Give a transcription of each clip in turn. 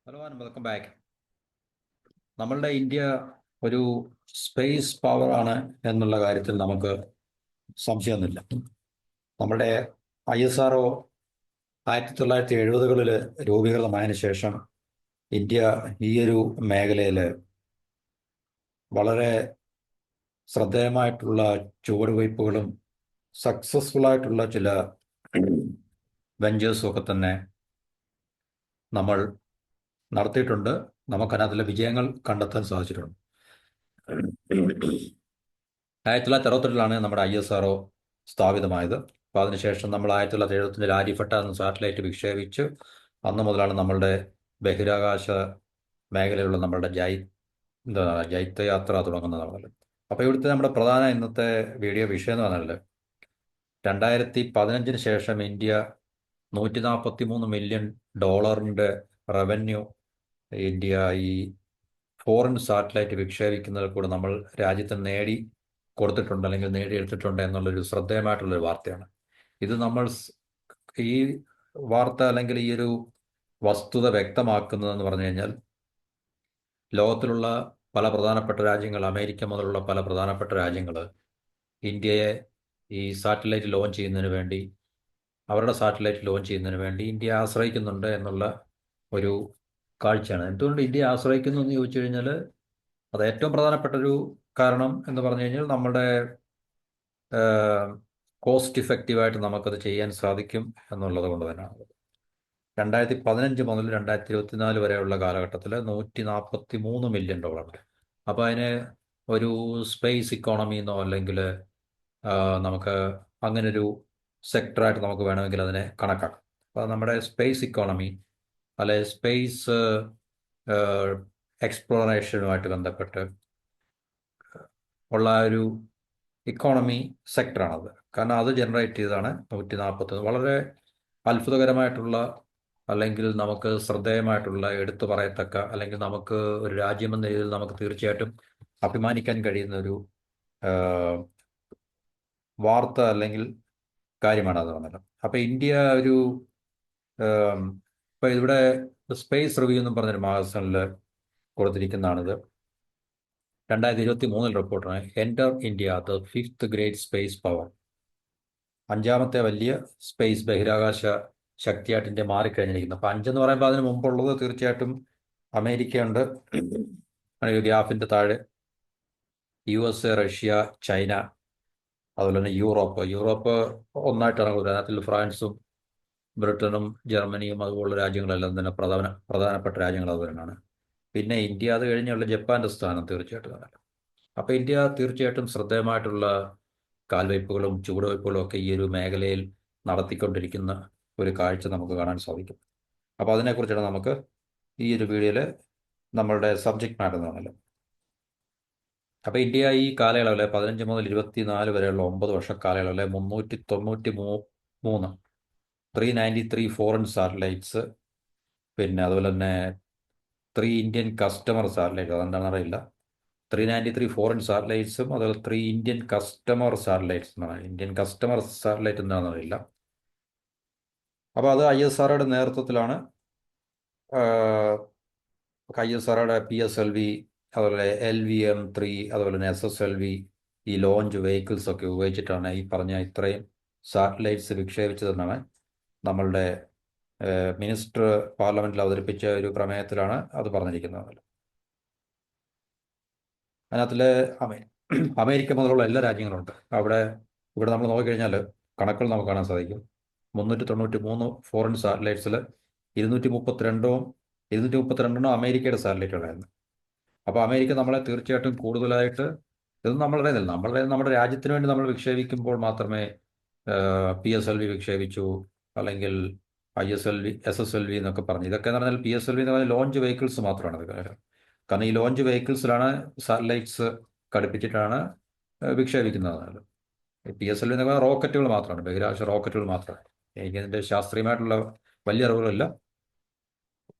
Hello and welcome back. നമ്മളുടെ India ഒരു space power ആണ് എന്നുള്ള കാര്യത്തിൽ നമുക്ക് സംശയമൊന്നുമില്ല. നമ്മുടെ ISRO 1970-കളിൽ രൂപീകൃതമായതിനു ശേഷം ഇന്ത്യ ഈ ഒരു മേഖലയിൽ വളരെ ശ്രദ്ധേയമായിട്ടുള്ള ചുവടുവയ്പ്പുകളും സക്സസ്ഫുൾ ആയിട്ടുള്ള ചില വെഞ്ചേഴ്സും ഒക്കെ തന്നെ നമ്മൾ നടത്തിയിട്ടുണ്ട്. നമുക്കതിനകത്തുള്ള വിജയങ്ങൾ കണ്ടെത്താൻ സാധിച്ചിട്ടുണ്ട്. 1962 നമ്മുടെ ISRO സ്ഥാപിതമായത്. അപ്പോൾ അതിനുശേഷം നമ്മൾ 1975 ആര്യഭട്ട എന്ന സാറ്റലൈറ്റ് വിക്ഷേപിച്ച് അന്ന് മുതലാണ് നമ്മളുടെ ബഹിരാകാശ മേഖലയിലുള്ള നമ്മളുടെ ജൈത്രയാത്ര തുടങ്ങുന്നത്. അപ്പോൾ ഇവിടുത്തെ നമ്മുടെ പ്രധാന ഇന്നത്തെ വീഡിയോ വിഷയം എന്ന് പറഞ്ഞാൽ 2015 ശേഷം ഇന്ത്യ $143 മില്യൺ റവന്യൂ ഇന്ത്യ ഈ ഫോറിൻ സാറ്റലൈറ്റ് വിക്ഷേപിക്കുന്നതിൽ കൂടെ നമ്മൾ രാജ്യത്തിന് നേടി കൊടുത്തിട്ടുണ്ട് അല്ലെങ്കിൽ നേടിയെടുത്തിട്ടുണ്ട് എന്നുള്ളൊരു ശ്രദ്ധേയമായിട്ടുള്ളൊരു വാർത്തയാണ്. ഇത് നമ്മൾ ഈ വാർത്ത അല്ലെങ്കിൽ ഈ ഒരു വസ്തുത വ്യക്തമാക്കുന്നതെന്ന് പറഞ്ഞു കഴിഞ്ഞാൽ ലോകത്തിലുള്ള പല പ്രധാനപ്പെട്ട രാജ്യങ്ങൾ, അമേരിക്ക മുതലുള്ള പല പ്രധാനപ്പെട്ട രാജ്യങ്ങൾ ഇന്ത്യയെ ഈ സാറ്റലൈറ്റ് ലോഞ്ച് ചെയ്യുന്നതിന് വേണ്ടി, അവരുടെ സാറ്റലൈറ്റ് ലോഞ്ച് ചെയ്യുന്നതിന് വേണ്ടി ഇന്ത്യയെ ആശ്രയിക്കുന്നുണ്ട് എന്നുള്ള ഒരു കാഴ്ചയാണ്. എന്തുകൊണ്ട് ഇന്ത്യയെ ആശ്രയിക്കുന്നു എന്ന് ചോദിച്ചു കഴിഞ്ഞാൽ അത് ഏറ്റവും പ്രധാനപ്പെട്ട ഒരു കാരണം എന്ന് പറഞ്ഞു കഴിഞ്ഞാൽ നമ്മുടെ കോസ്റ്റ് ഇഫക്റ്റീവായിട്ട് നമുക്കത് ചെയ്യാൻ സാധിക്കും എന്നുള്ളത് കൊണ്ട് തന്നെയാണ്. 2015 മുതൽ 2024 വരെയുള്ള കാലഘട്ടത്തിൽ $143 മില്യൺ. അപ്പോൾ അതിന് ഒരു സ്പേസ് ഇക്കോണമി എന്നോ അല്ലെങ്കിൽ നമുക്ക് അങ്ങനൊരു സെക്ടറായിട്ട് നമുക്ക് വേണമെങ്കിൽ അതിനെ കണക്കാക്കാം. അപ്പോൾ നമ്മുടെ സ്പേസ് ഇക്കോണമി അല്ലെ സ്പേസ് എക്സ്പ്ലോറേഷനുമായിട്ട് ബന്ധപ്പെട്ട് ഉള്ള ഒരു ഇക്കോണമി സെക്ടറാണത്. കാരണം അത് ജനറേറ്റ് ചെയ്താണ് 140. വളരെ അത്ഭുതകരമായിട്ടുള്ള അല്ലെങ്കിൽ നമുക്ക് ശ്രദ്ധേയമായിട്ടുള്ള എടുത്തു പറയത്തക്ക അല്ലെങ്കിൽ നമുക്ക് ഒരു രാജ്യമെന്ന രീതിയിൽ നമുക്ക് തീർച്ചയായിട്ടും അഭിമാനിക്കാൻ കഴിയുന്ന ഒരു വാർത്ത അല്ലെങ്കിൽ കാര്യമാണ് അത് പറഞ്ഞത്. അപ്പോൾ ഇന്ത്യ ഒരു ഇപ്പോൾ ഇവിടെ സ്പേസ് റിവ്യൂ എന്നും പറഞ്ഞൊരു മാഗസിനിൽ കൊടുത്തിരിക്കുന്നതാണിത്. 2023 റിപ്പോർട്ടാണ് enter India the 5th great space power. 5ാമത്തെ വലിയ സ്പേസ് ബഹിരാകാശ ശക്തിയായിട്ട് ഇന്ത്യ മാറിക്കഴിഞ്ഞിരിക്കുന്നു. അപ്പോൾ 5 എന്ന് പറയുമ്പോൾ അതിന് മുമ്പുള്ളത് തീർച്ചയായിട്ടും അമേരിക്കയുണ്ട്, ഗ്രാഫിൻ്റെ താഴെ USA, റഷ്യ, ചൈന, അതുപോലെ തന്നെ യൂറോപ്പ് ഒന്നായിട്ടാണ് കൊടുക്കുന്നത്. അതിനകത്തിൽ ഫ്രാൻസും ബ്രിട്ടനും ജർമ്മനിയും അതുപോലുള്ള രാജ്യങ്ങളെല്ലാം തന്നെ പ്രധാനപ്പെട്ട രാജ്യങ്ങൾ അതുതന്നെയാണ്. പിന്നെ ഇന്ത്യ, അത് കഴിഞ്ഞുള്ള ജപ്പാന്റെ സ്ഥാനം തീർച്ചയായിട്ടും ആണ്. അപ്പോൾ ഇന്ത്യ തീർച്ചയായിട്ടും ശ്രദ്ധേയമായിട്ടുള്ള കാൽവയ്പ്പുകളും ചുവടുവയ്പ്പുകളും ഒക്കെ ഈ ഒരു മേഖലയിൽ നടത്തിക്കൊണ്ടിരിക്കുന്ന ഒരു കാഴ്ച നമുക്ക് കാണാൻ സാധിക്കും. അപ്പോൾ അതിനെക്കുറിച്ചാണ് നമുക്ക് ഈ ഒരു വീഡിയോയിൽ നമ്മളുടെ സബ്ജക്റ്റ് മാറ്റർ എന്ന് പറഞ്ഞാൽ. അപ്പോൾ ഇന്ത്യ ഈ കാലയളവിൽ 15 മുതൽ 24 വരെയുള്ള 9 വർഷ കാലയളവിലെ 393 ഫോറിൻ സാറ്റലൈറ്റ്സ്, പിന്നെ അതുപോലെ തന്നെ 3 ഇന്ത്യൻ കസ്റ്റമർ സാറ്റലൈറ്റ്, അതെന്താണെന്ന് അറിയില്ല, 393 ഫോറിൻ സാറ്റലൈറ്റ്സും അതുപോലെ 3 ഇന്ത്യൻ കസ്റ്റമർ സാറ്റലൈറ്റ്സ് എന്നാണ്. ഇന്ത്യൻ കസ്റ്റമർ സാറ്റലൈറ്റ് എന്താണെന്ന് അറിയില്ല. അപ്പോൾ അത് ISROയുടെ നേതൃത്വത്തിലാണ്. ISROയുടെ PSLV, അതുപോലെ LVM-3, അതുപോലെ തന്നെ SSLV, ഈ ലോഞ്ച് വെഹിക്കിൾസ് ഒക്കെ ഉപയോഗിച്ചിട്ടാണ് ഈ പറഞ്ഞ ഇത്രയും സാറ്റലൈറ്റ്സ് വിക്ഷേപിച്ചതെന്നാണ് നമ്മളുടെ മിനിസ്റ്റർ പാർലമെന്റിൽ അവതരിപ്പിച്ച ഒരു പ്രമേയത്തിലാണ് അത് പറഞ്ഞിരിക്കുന്നത്. അതിനകത്തിൽ അമേരിക്ക മുതലുള്ള എല്ലാ രാജ്യങ്ങളുണ്ട്. ഇവിടെ നമ്മൾ നോക്കിക്കഴിഞ്ഞാൽ കണക്കുകൾ നമുക്ക് കാണാൻ സാധിക്കും. 393 ഫോറിൻ സാറ്റലൈറ്റ്സിൽ 232 അമേരിക്കയുടെ സാറ്റലൈറ്റുകളായിരുന്നു. അപ്പോൾ അമേരിക്ക നമ്മളെ തീർച്ചയായിട്ടും കൂടുതലായിട്ട്, ഇത് നമ്മുടെ രാജ്യത്തിന് വേണ്ടി നമ്മൾ വിക്ഷേപിക്കുമ്പോൾ മാത്രമേ PSLV വിക്ഷേപിച്ചു അല്ലെങ്കിൽ SSLV എന്നൊക്കെ പറഞ്ഞു. ഇതൊക്കെ എന്ന് പറഞ്ഞാൽ PSLV എന്ന് പറഞ്ഞാൽ ലോഞ്ച് വെഹിക്കിൾസ് മാത്രമാണ്. കാരണം ഈ ലോഞ്ച് വെഹിക്കിൾസിലാണ് സാറ്റലൈറ്റ്സ് ഘടിപ്പിച്ചിട്ടാണ് വിക്ഷേപിക്കുന്നത്. PSLV എന്ന് പറഞ്ഞാൽ റോക്കറ്റുകൾ മാത്രമാണ്, ബഹിരാകാശ റോക്കറ്റുകൾ മാത്രമാണ്. എനിക്കതിൻ്റെ ശാസ്ത്രീയമായിട്ടുള്ള വലിയ അറിവുകളില്ല.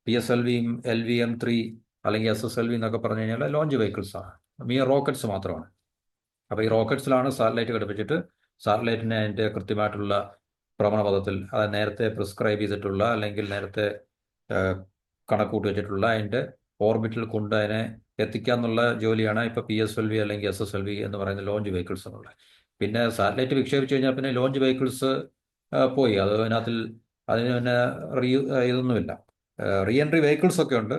PSLVയും LVM-3 അല്ലെങ്കിൽ SSLV എന്നൊക്കെ പറഞ്ഞു കഴിഞ്ഞാൽ ലോഞ്ച് വെഹിക്കിൾസാണ്, റോക്കറ്റ്സ് മാത്രമാണ്. അപ്പോൾ ഈ റോക്കറ്റ്സിലാണ് സാറ്റലൈറ്റ് ഘടിപ്പിച്ചിട്ട് സാറ്റലൈറ്റിനെ അതിൻ്റെ കൃത്യമായിട്ടുള്ള ഭ്രമണപഥത്തിൽ, അത് നേരത്തെ പ്രിസ്ക്രൈബ് ചെയ്തിട്ടുള്ള അല്ലെങ്കിൽ നേരത്തെ കണക്കൂട്ടി വെച്ചിട്ടുള്ള അതിൻ്റെ ഓർബിറ്റിൽ കൊണ്ട് അതിനെ എത്തിക്കുക എന്നുള്ള ജോലിയാണ് ഇപ്പോൾ PSLV അല്ലെങ്കിൽ SSLV എന്ന് പറയുന്ന ലോഞ്ച് വെഹിക്കിൾസ് എന്നുള്ളത്. പിന്നെ സാറ്റലൈറ്റ് വിക്ഷേപിച്ച് കഴിഞ്ഞാൽ പിന്നെ ലോഞ്ച് വെഹിക്കിൾസ് പോയി. അത് അതിന് പിന്നെ ഇതൊന്നുമില്ല. റീ എൻട്രി വെഹിക്കിൾസ് ഒക്കെ ഉണ്ട്.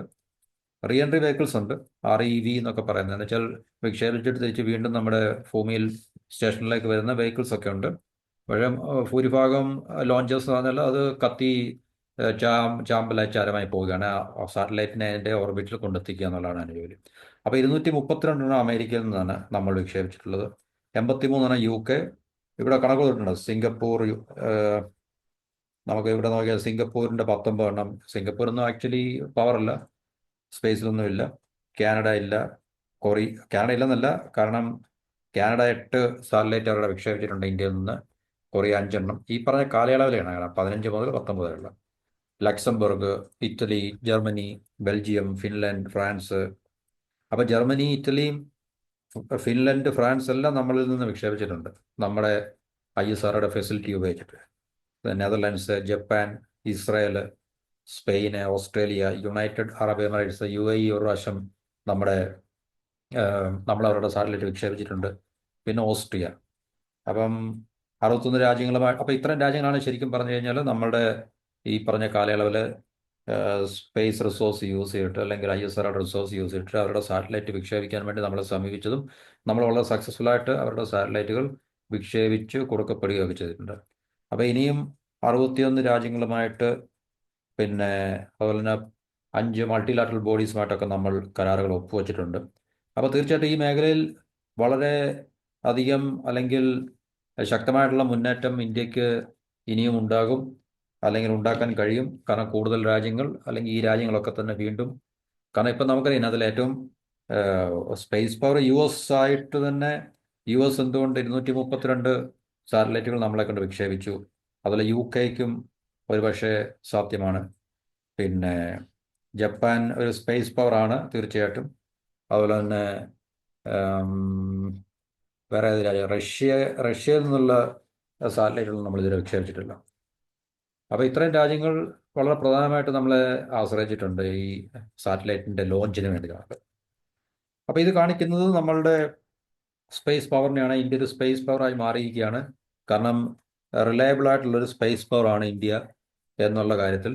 റീ എൻട്രി വെഹിക്കിൾസ് ഉണ്ട്, REV എന്നൊക്കെ പറയുന്നത്. എന്ന് വെച്ചാൽ വിക്ഷേപിച്ചിട്ട് തിരിച്ച് വീണ്ടും നമ്മുടെ ഭൂമിയിൽ സ്റ്റേഷനിലേക്ക് വരുന്ന വെഹിക്കിൾസ് ഒക്കെ ഉണ്ട്. പക്ഷേ ഭൂരിഭാഗം ലോഞ്ചേഴ്സ് എന്ന് പറഞ്ഞാൽ അത് കത്തി ചാമ്പലായി ചാരമായി പോവുകയാണ്. സാറ്റലൈറ്റിനെ അതിൻ്റെ ഓർബിറ്റിൽ കൊണ്ടെത്തിക്കുക എന്നുള്ളതാണ് അതിൻ്റെ ജോലി. അപ്പോൾ 232 അമേരിക്കയിൽ നിന്നാണ് നമ്മൾ വിക്ഷേപിച്ചിട്ടുള്ളത്. 83 UK. ഇവിടെ കണക്ക് കൊടുത്തിട്ടുണ്ട്. സിംഗപ്പൂർ, നമുക്ക് ഇവിടെ നോക്കിയാൽ സിംഗപ്പൂരിൻ്റെ 19. സിംഗപ്പൂരൊന്നും ആക്ച്വലി പവറല്ല, സ്പേസിലൊന്നുമില്ല. കാനഡ ഇല്ല. കാനഡ ഇല്ലെന്നല്ല, കാരണം കാനഡ 8 സാറ്റലൈറ്റ് അവരുടെ വിക്ഷേപിച്ചിട്ടുണ്ട് ഇന്ത്യയിൽ നിന്ന്. കൊറിയ 5. ഈ പറഞ്ഞ കാലയളവിലാണ് 15 മുതൽ 19 വരെയുള്ള. Luxembourg, Italy, Germany, Belgium, Finland, France. അപ്പോൾ ജർമ്മനി, ഇറ്റലിയും ഫിൻലൻഡ്, ഫ്രാൻസ് എല്ലാം നമ്മളിൽ നിന്ന് വിക്ഷേപിച്ചിട്ടുണ്ട് നമ്മുടെ ISROയുടെ ഫെസിലിറ്റി ഉപയോഗിച്ചിട്ട്. Netherlands, Japan, Israel, Spain, Australia, United Arab Emirates, UAE ഒരു പ്രാവശ്യം നമ്മളവരുടെ സാറ്റലൈറ്റ് വിക്ഷേപിച്ചിട്ടുണ്ട്. പിന്നെ ഓസ്ട്രിയ. അപ്പം 61 രാജ്യങ്ങളുമായി. അപ്പോൾ ഇത്രയും രാജ്യങ്ങളാണ് ശരിക്കും പറഞ്ഞു കഴിഞ്ഞാൽ നമ്മളുടെ ഈ പറഞ്ഞ കാലയളവിൽ സ്പേസ് റിസോഴ്സ് യൂസ് ചെയ്തിട്ട് അല്ലെങ്കിൽ ISROയുടെ റിസോഴ്സ് യൂസ് ചെയ്തിട്ട് അവരുടെ സാറ്റലൈറ്റ് വിക്ഷേപിക്കാൻ വേണ്ടി നമ്മളെ സമീപിച്ചതും നമ്മൾ വളരെ സക്സസ്ഫുള്ളായിട്ട് അവരുടെ സാറ്റലൈറ്റുകൾ വിക്ഷേപിച്ച് കൊടുക്കപ്പെടുകയൊക്കെ ചെയ്തിട്ടുണ്ട്. അപ്പോൾ ഇനിയും 61 രാജ്യങ്ങളുമായിട്ട്, പിന്നെ അതുപോലെ തന്നെ 5 മൾട്ടിലാറ്ററൽ ബോഡീസുമായിട്ടൊക്കെ നമ്മൾ കരാറുകൾ ഒപ്പുവെച്ചിട്ടുണ്ട്. അപ്പോൾ തീർച്ചയായിട്ടും ഈ മേഖലയിൽ വളരെ അധികം അല്ലെങ്കിൽ ശക്തമായിട്ടുള്ള മുന്നേറ്റം ഇന്ത്യക്ക് ഇനിയും ഉണ്ടാകും, അല്ലെങ്കിൽ ഉണ്ടാക്കാൻ കഴിയും. കാരണം കൂടുതൽ രാജ്യങ്ങൾ, അല്ലെങ്കിൽ ഈ രാജ്യങ്ങളൊക്കെ തന്നെ വീണ്ടും, കാരണം ഇപ്പം നമുക്കറിയാം അതിൽ ഏറ്റവും സ്പേസ് പവർ US ആയിട്ട് തന്നെ. US എന്തുകൊണ്ട് 232 സാറ്റലൈറ്റുകൾ നമ്മളെ കൊണ്ട് വിക്ഷേപിച്ചു. അതുപോലെ UKയ്ക്കും ഒരുപക്ഷെ സാധ്യമാണ്. പിന്നെ ജപ്പാൻ ഒരു സ്പേസ് പവറാണ് തീർച്ചയായിട്ടും. അതുപോലെ തന്നെ വേറെ ഏത് രാജ്യം, റഷ്യയിൽ നിന്നുള്ള സാറ്റലൈറ്റുകൾ നമ്മളിതുവരെ വിക്ഷേപിച്ചിട്ടില്ല. അപ്പോൾ ഇത്രയും രാജ്യങ്ങൾ വളരെ പ്രധാനമായിട്ട് നമ്മളെ ആശ്രയിച്ചിട്ടുണ്ട് ഈ സാറ്റലൈറ്റിൻ്റെ ലോഞ്ചിന് വേണ്ടിയാണ്. അപ്പോൾ ഇത് കാണിക്കുന്നത് നമ്മളുടെ സ്പേസ് പവറിനെയാണ്. ഇന്ത്യ ഒരു സ്പേസ് പവറായി മാറിയിരിക്കുകയാണ്. കാരണം റിലയബിൾ ആയിട്ടുള്ളൊരു സ്പേസ് പവറാണ് ഇന്ത്യ എന്നുള്ള കാര്യത്തിൽ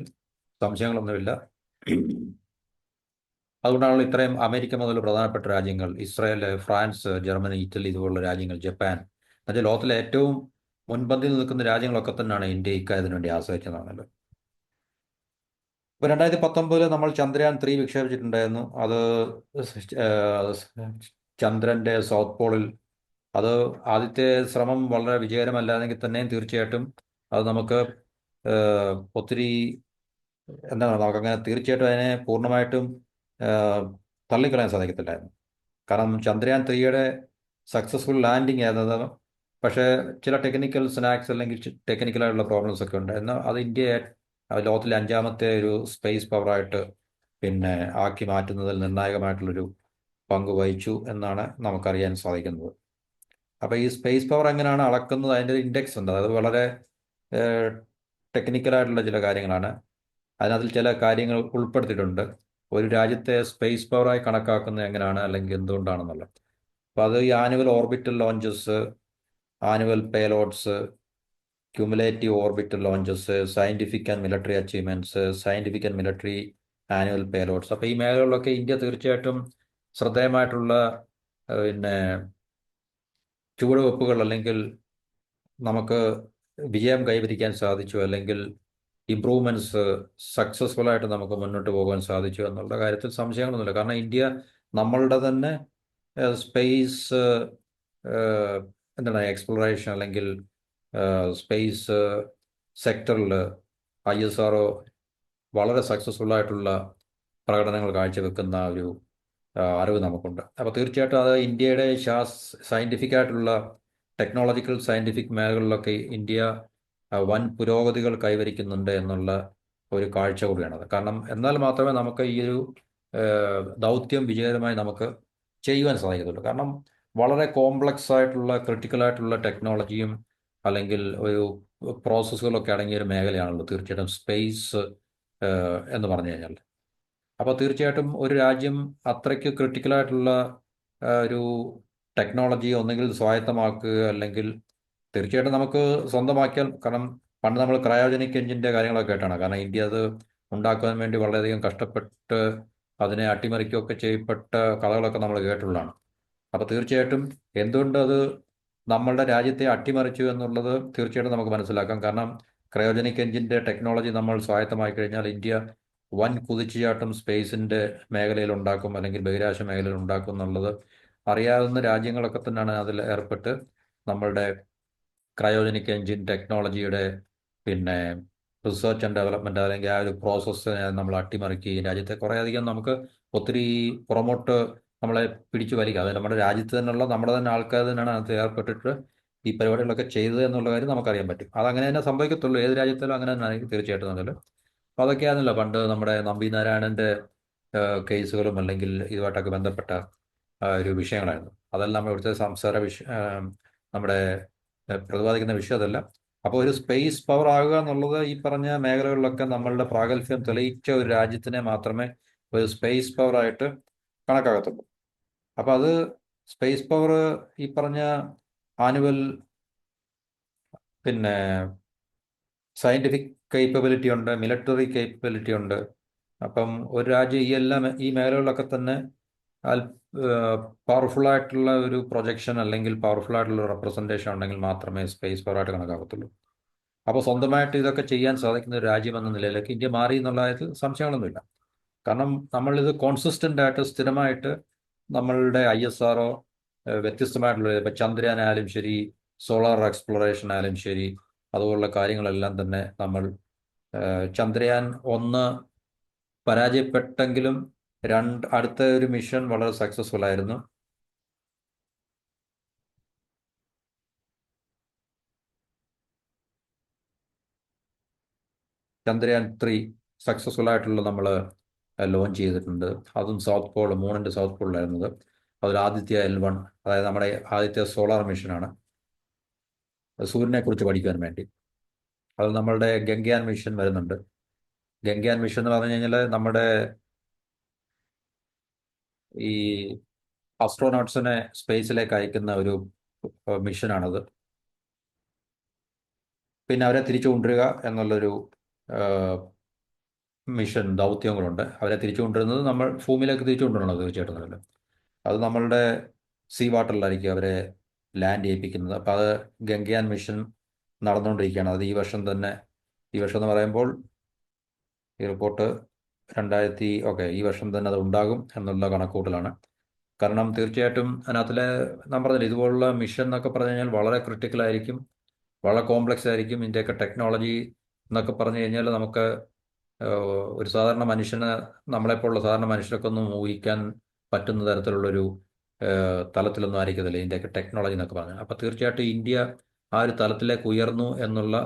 സംശയങ്ങളൊന്നുമില്ല. അതുകൊണ്ടാണല്ലോ ഇത്രയും അമേരിക്ക മുതൽ പ്രധാനപ്പെട്ട രാജ്യങ്ങൾ, ഇസ്രായേൽ, ഫ്രാൻസ്, ജർമ്മനി, ഇറ്റലി ഇതുപോലുള്ള രാജ്യങ്ങൾ, ജപ്പാൻ, എന്നുവെച്ചാൽ ലോകത്തിലെ ഏറ്റവും മുൻപന്തിയിൽ നിൽക്കുന്ന രാജ്യങ്ങളൊക്കെ തന്നെയാണ് ഇന്ത്യ ഇക്കാര്യത്തിന് വേണ്ടി ആശ്രയിച്ചതാണല്ലോ. ഇപ്പോൾ 2019 നമ്മൾ ചന്ദ്രയാൻ 3 വിക്ഷേപിച്ചിട്ടുണ്ടായിരുന്നു. അത് ചന്ദ്രൻ്റെ സൗത്ത് പോളിൽ. അത് ആദ്യത്തെ ശ്രമം വളരെ വിജയകരമല്ലാതെങ്കിൽ തന്നെയും തീർച്ചയായിട്ടും അത് നമുക്ക് ഒത്തിരി എന്താണ്, നമുക്കങ്ങനെ തീർച്ചയായിട്ടും അതിനെ പൂർണ്ണമായിട്ടും തള്ളിക്കളയാൻ സാധിക്കത്തില്ലായിരുന്നു. കാരണം ചന്ദ്രയാൻ 3യുടെ സക്സസ്ഫുൾ ലാൻഡിങ് ആയിരുന്നത്, പക്ഷേ ചില ടെക്നിക്കൽ സ്നാക്സ് അല്ലെങ്കിൽ ടെക്നിക്കലായിട്ടുള്ള പ്രോബ്ലംസ് ഒക്കെ ഉണ്ട്. എന്നാൽ അത് ഇന്ത്യയെ ലോകത്തിലെ 5ാമത്തെ ഒരു സ്പേസ് പവറായിട്ട് പിന്നെ ആക്കി മാറ്റുന്നതിൽ നിർണായകമായിട്ടുള്ളൊരു പങ്ക് വഹിച്ചു എന്നാണ് നമുക്കറിയാൻ സാധിക്കുന്നത്. അപ്പോൾ ഈ സ്പേസ് പവർ എങ്ങനെയാണ് അളക്കുന്നത്, അതിൻ്റെ ഒരു ഇൻഡെക്സ് ഉണ്ട്. അത് വളരെ ടെക്നിക്കലായിട്ടുള്ള ചില കാര്യങ്ങളാണ്. അതിനകത്തിൽ ചില കാര്യങ്ങൾ ഉൾപ്പെടുത്തിയിട്ടുണ്ട്. ഒരു രാജ്യത്തെ സ്പേസ് പവറായി കണക്കാക്കുന്നത് എങ്ങനെയാണ്, അല്ലെങ്കിൽ എന്തുകൊണ്ടാണെന്നുള്ളത്. അപ്പോൾ അത് ഈ annual orbital launches, annual payloads, cumulative orbital launches, scientific and military achievements, scientific and military annual payloads. അപ്പോൾ ഈ മേഖലകളിലൊക്കെ ഇന്ത്യ തീർച്ചയായിട്ടും ശ്രദ്ധേയമായിട്ടുള്ള പിന്നെ ചുവടുവെപ്പുകൾ, അല്ലെങ്കിൽ നമുക്ക് വിജയം കൈവരിക്കാൻ സാധിച്ചു, അല്ലെങ്കിൽ ഇംപ്രൂവ്മെൻറ്റ്സ് സക്സസ്ഫുള്ളായിട്ട് നമുക്ക് മുന്നോട്ട് പോകാൻ സാധിച്ചു എന്നുള്ള കാര്യത്തിൽ സംശയങ്ങളൊന്നുമില്ല. കാരണം ഇന്ത്യ നമ്മളുടെ തന്നെ സ്പേസ് എന്താണ് എക്സ്പ്ലോറേഷൻ അല്ലെങ്കിൽ സ്പേസ് സെക്ടറിൽ ISRO വളരെ സക്സസ്ഫുള്ളായിട്ടുള്ള പ്രകടനങ്ങൾ കാഴ്ചവെക്കുന്ന ഒരു അറിവ് നമുക്കുണ്ട്. അപ്പോൾ തീർച്ചയായിട്ടും അത് ഇന്ത്യയുടെ സയൻറ്റിഫിക് ആയിട്ടുള്ള ടെക്നോളജിക്കൽ സയൻറ്റിഫിക് മേഖലകളിലൊക്കെ ഇന്ത്യ വൻ പുരോഗതികൾ കൈവരിക്കുന്നുണ്ട് എന്നുള്ള ഒരു കാഴ്ച കൂടിയാണത്. കാരണം എന്നാൽ മാത്രമേ നമുക്ക് ഈ ഒരു ദൗത്യം വിജയകരമായി നമുക്ക് ചെയ്യുവാൻ സാധിക്കത്തുള്ളൂ. കാരണം വളരെ കോംപ്ലക്സ് ആയിട്ടുള്ള ക്രിട്ടിക്കലായിട്ടുള്ള ടെക്നോളജിയും അല്ലെങ്കിൽ ഒരു പ്രോസസ്സുകളൊക്കെ അടങ്ങിയ ഒരു മേഖലയാണല്ലോ തീർച്ചയായിട്ടും സ്പേസ് എന്ന് പറഞ്ഞു കഴിഞ്ഞാൽ. അപ്പോൾ തീർച്ചയായിട്ടും ഒരു രാജ്യം അത്രയ്ക്ക് ക്രിട്ടിക്കലായിട്ടുള്ള ഒരു ടെക്നോളജി ഒന്നെങ്കിൽ സ്വായത്തമാക്കുക, അല്ലെങ്കിൽ തീർച്ചയായിട്ടും നമുക്ക് സ്വന്തമാക്കിയാൽ. കാരണം പണ്ട് നമ്മൾ ക്രയോജനിക് എഞ്ചിൻ്റെ കാര്യങ്ങളൊക്കെ കേട്ടാണ്. കാരണം ഇന്ത്യ അത് ഉണ്ടാക്കാൻ വേണ്ടി വളരെയധികം കഷ്ടപ്പെട്ട് അതിനെ അട്ടിമറിക്കുകയൊക്കെ ചെയ്യപ്പെട്ട കഥകളൊക്കെ നമ്മൾ കേട്ടുള്ളതാണ്. അപ്പോൾ തീർച്ചയായിട്ടും എന്തുകൊണ്ട് അത് നമ്മളുടെ രാജ്യത്തെ അട്ടിമറിച്ചു എന്നുള്ളത് തീർച്ചയായിട്ടും നമുക്ക് മനസ്സിലാക്കാം. കാരണം ക്രയോജനിക് എഞ്ചിൻ്റെ ടെക്നോളജി നമ്മൾ സ്വായത്തമായി കഴിഞ്ഞാൽ ഇന്ത്യ വൻ കുതിച്ചുചാട്ടം സ്പേസിൻ്റെ മേഖലയിൽ ഉണ്ടാക്കും, അല്ലെങ്കിൽ ബഹിരാകാശ മേഖലയിൽ ഉണ്ടാക്കും എന്നുള്ളത് അറിയാവുന്ന രാജ്യങ്ങളൊക്കെ തന്നെയാണ് അതിൽ ഏർപ്പെട്ട് നമ്മളുടെ ക്രയോജനിക് എഞ്ചിൻ ടെക്നോളജിയുടെ പിന്നെ റിസർച്ച് ആൻഡ് ഡെവലപ്മെൻറ്റ്, അല്ലെങ്കിൽ ആ ഒരു പ്രോസസ്സിനെ നമ്മൾ അട്ടിമറിക്കുകയും രാജ്യത്തെ കുറേയധികം നമുക്ക് ഒത്തിരി പുറമോട്ട് നമ്മളെ പിടിച്ചു വലിക്കുക. അത് നമ്മുടെ രാജ്യത്ത് തന്നെയുള്ള നമ്മുടെ തന്നെ ആൾക്കാർ തന്നെയാണ് അതിനകത്ത് ഏർപ്പെട്ടിട്ട് ഈ പരിപാടികളൊക്കെ ചെയ്തത് എന്നുള്ള കാര്യം നമുക്കറിയാൻ പറ്റും. അതങ്ങനെ തന്നെ സംഭവിക്കത്തുള്ളൂ, ഏത് രാജ്യത്തിലും അങ്ങനെ തന്നെ ആയിരിക്കും തീർച്ചയായിട്ടും അതിൽ. അപ്പോൾ അതൊക്കെയാണല്ലോ പണ്ട് നമ്മുടെ നമ്പി നാരായണൻ്റെ കേസുകളും അല്ലെങ്കിൽ ഇതുമായിട്ടൊക്കെ ബന്ധപ്പെട്ട ഒരു വിഷയങ്ങളായിരുന്നു. അതെല്ലാം നമ്മുടെ ഇവിടുത്തെ സംസാര നമ്മുടെ പ്രതിപാദിക്കുന്ന വിഷയം അതല്ല. അപ്പോൾ ഒരു സ്പേസ് പവർ ആകുക എന്നുള്ളത് ഈ പറഞ്ഞ മേഖലകളിലൊക്കെ നമ്മളുടെ പ്രാഗൽഭ്യം തെളിയിച്ച ഒരു രാജ്യത്തിനെ മാത്രമേ ഒരു സ്പേസ് പവറായിട്ട് കണക്കാകത്തുള്ളൂ. അപ്പോൾ അത് സ്പേസ് പവർ ഈ പറഞ്ഞ ആനുവൽ പിന്നെ സയൻറ്റിഫിക് കേപ്പബിലിറ്റി ഉണ്ട്, മിലിറ്ററി കേപ്പബിലിറ്റി ഉണ്ട്. അപ്പം ഒരു രാജ്യം ഈ മേഖലകളിലൊക്കെ തന്നെ പവർഫുള്ളായിട്ടുള്ള ഒരു പ്രൊജക്ഷൻ അല്ലെങ്കിൽ പവർഫുള്ളായിട്ടുള്ള റെപ്രസെൻറ്റേഷൻ ഉണ്ടെങ്കിൽ മാത്രമേ സ്പേസ് പവറായിട്ട് കണക്കാകത്തുള്ളൂ. അപ്പോൾ സ്വന്തമായിട്ട് ഇതൊക്കെ ചെയ്യാൻ സാധിക്കുന്ന ഒരു രാജ്യമെന്ന നിലയിലേക്ക് ഇന്ത്യ മാറി എന്നുള്ള കാര്യത്തിൽ സംശയങ്ങളൊന്നുമില്ല. കാരണം നമ്മളിത് കോൺസിസ്റ്റൻ്റ് ആയിട്ട് സ്ഥിരമായിട്ട് നമ്മളുടെ ISRO വ്യത്യസ്തമായിട്ടുള്ള ഇപ്പം ചന്ദ്രയാനായാലും ശരി, സോളാർ എക്സ്പ്ലോറേഷൻ ആയാലും ശരി, അതുപോലുള്ള കാര്യങ്ങളെല്ലാം തന്നെ നമ്മൾ ചന്ദ്രയാൻ 1 പരാജയപ്പെട്ടെങ്കിലും അടുത്ത ഒരു മിഷൻ വളരെ സക്സസ്ഫുൾ ആയിരുന്നു. ചന്ദ്രയാൻ 3 സക്സസ്ഫുൾ ആയിട്ടുള്ള നമ്മൾ ലോഞ്ച് ചെയ്തിട്ടുണ്ട്. അതും സൗത്ത് പോൾ, മൂണിൻ്റെ സൗത്ത് പോളിലായിരുന്നത്. അതിൽ ആദിത്യ L1, അതായത് നമ്മുടെ ആദ്യത്തെ സോളാർ മിഷനാണ്, സൂര്യനെക്കുറിച്ച് പഠിക്കാൻ വേണ്ടി. അത് നമ്മളുടെ ഗംഗയാൻ മിഷൻ വരുന്നുണ്ട്. ഗംഗയാൻ മിഷൻ എന്ന് പറഞ്ഞു കഴിഞ്ഞാൽ നമ്മുടെ ഈ ആസ്ട്രോനോട്ട്സിനെ സ്പേസിലേക്ക് അയക്കുന്ന ഒരു മിഷനാണത്. പിന്നെ അവരെ തിരിച്ചു കൊണ്ടുവരിക എന്നുള്ളൊരു മിഷൻ ദൗത്യങ്ങളുണ്ട്. അവരെ തിരിച്ചു കൊണ്ടുവരുന്നത് നമ്മൾ ഭൂമിയിലേക്ക് തിരിച്ചു കൊണ്ടുവരണം തീർച്ചയായിട്ടും അതിൽ. അത് നമ്മളുടെ സീ വാട്ടറിലായിരിക്കും അവരെ ലാൻഡ് ചെയ്യിപ്പിക്കുന്നത്. അപ്പോൾ അത് ഗംഗയാൻ മിഷൻ നടന്നുകൊണ്ടിരിക്കുകയാണ്. അത് ഈ വർഷം എന്ന് പറയുമ്പോൾ ഈ റിപ്പോർട്ട് ഈ വർഷം തന്നെ അത് ഉണ്ടാകും എന്നുള്ള കണക്കൂട്ടലാണ്. കാരണം തീർച്ചയായിട്ടും അതിനകത്തിലെ ഞാൻ പറഞ്ഞില്ല, ഇതുപോലുള്ള മിഷൻ എന്നൊക്കെ പറഞ്ഞു കഴിഞ്ഞാൽ വളരെ ക്രിട്ടിക്കലായിരിക്കും, വളരെ കോംപ്ലക്സ് ആയിരിക്കും. ഇതിൻ്റെയൊക്കെ ടെക്നോളജി എന്നൊക്കെ പറഞ്ഞു കഴിഞ്ഞാൽ നമുക്ക് ഒരു സാധാരണ മനുഷ്യന്, നമ്മളെപ്പോലുള്ള സാധാരണ മനുഷ്യരൊക്കെ ഒന്നും ഊഹിക്കാൻ പറ്റുന്ന തരത്തിലുള്ളൊരു തലത്തിലൊന്നും ആയിരിക്കത്തില്ല ഇതിൻ്റെയൊക്കെ ടെക്നോളജി എന്നൊക്കെ പറഞ്ഞാൽ. അപ്പോൾ തീർച്ചയായിട്ടും ഇന്ത്യ ആ ഒരു തലത്തിലേക്ക് ഉയർന്നു എന്നുള്ള,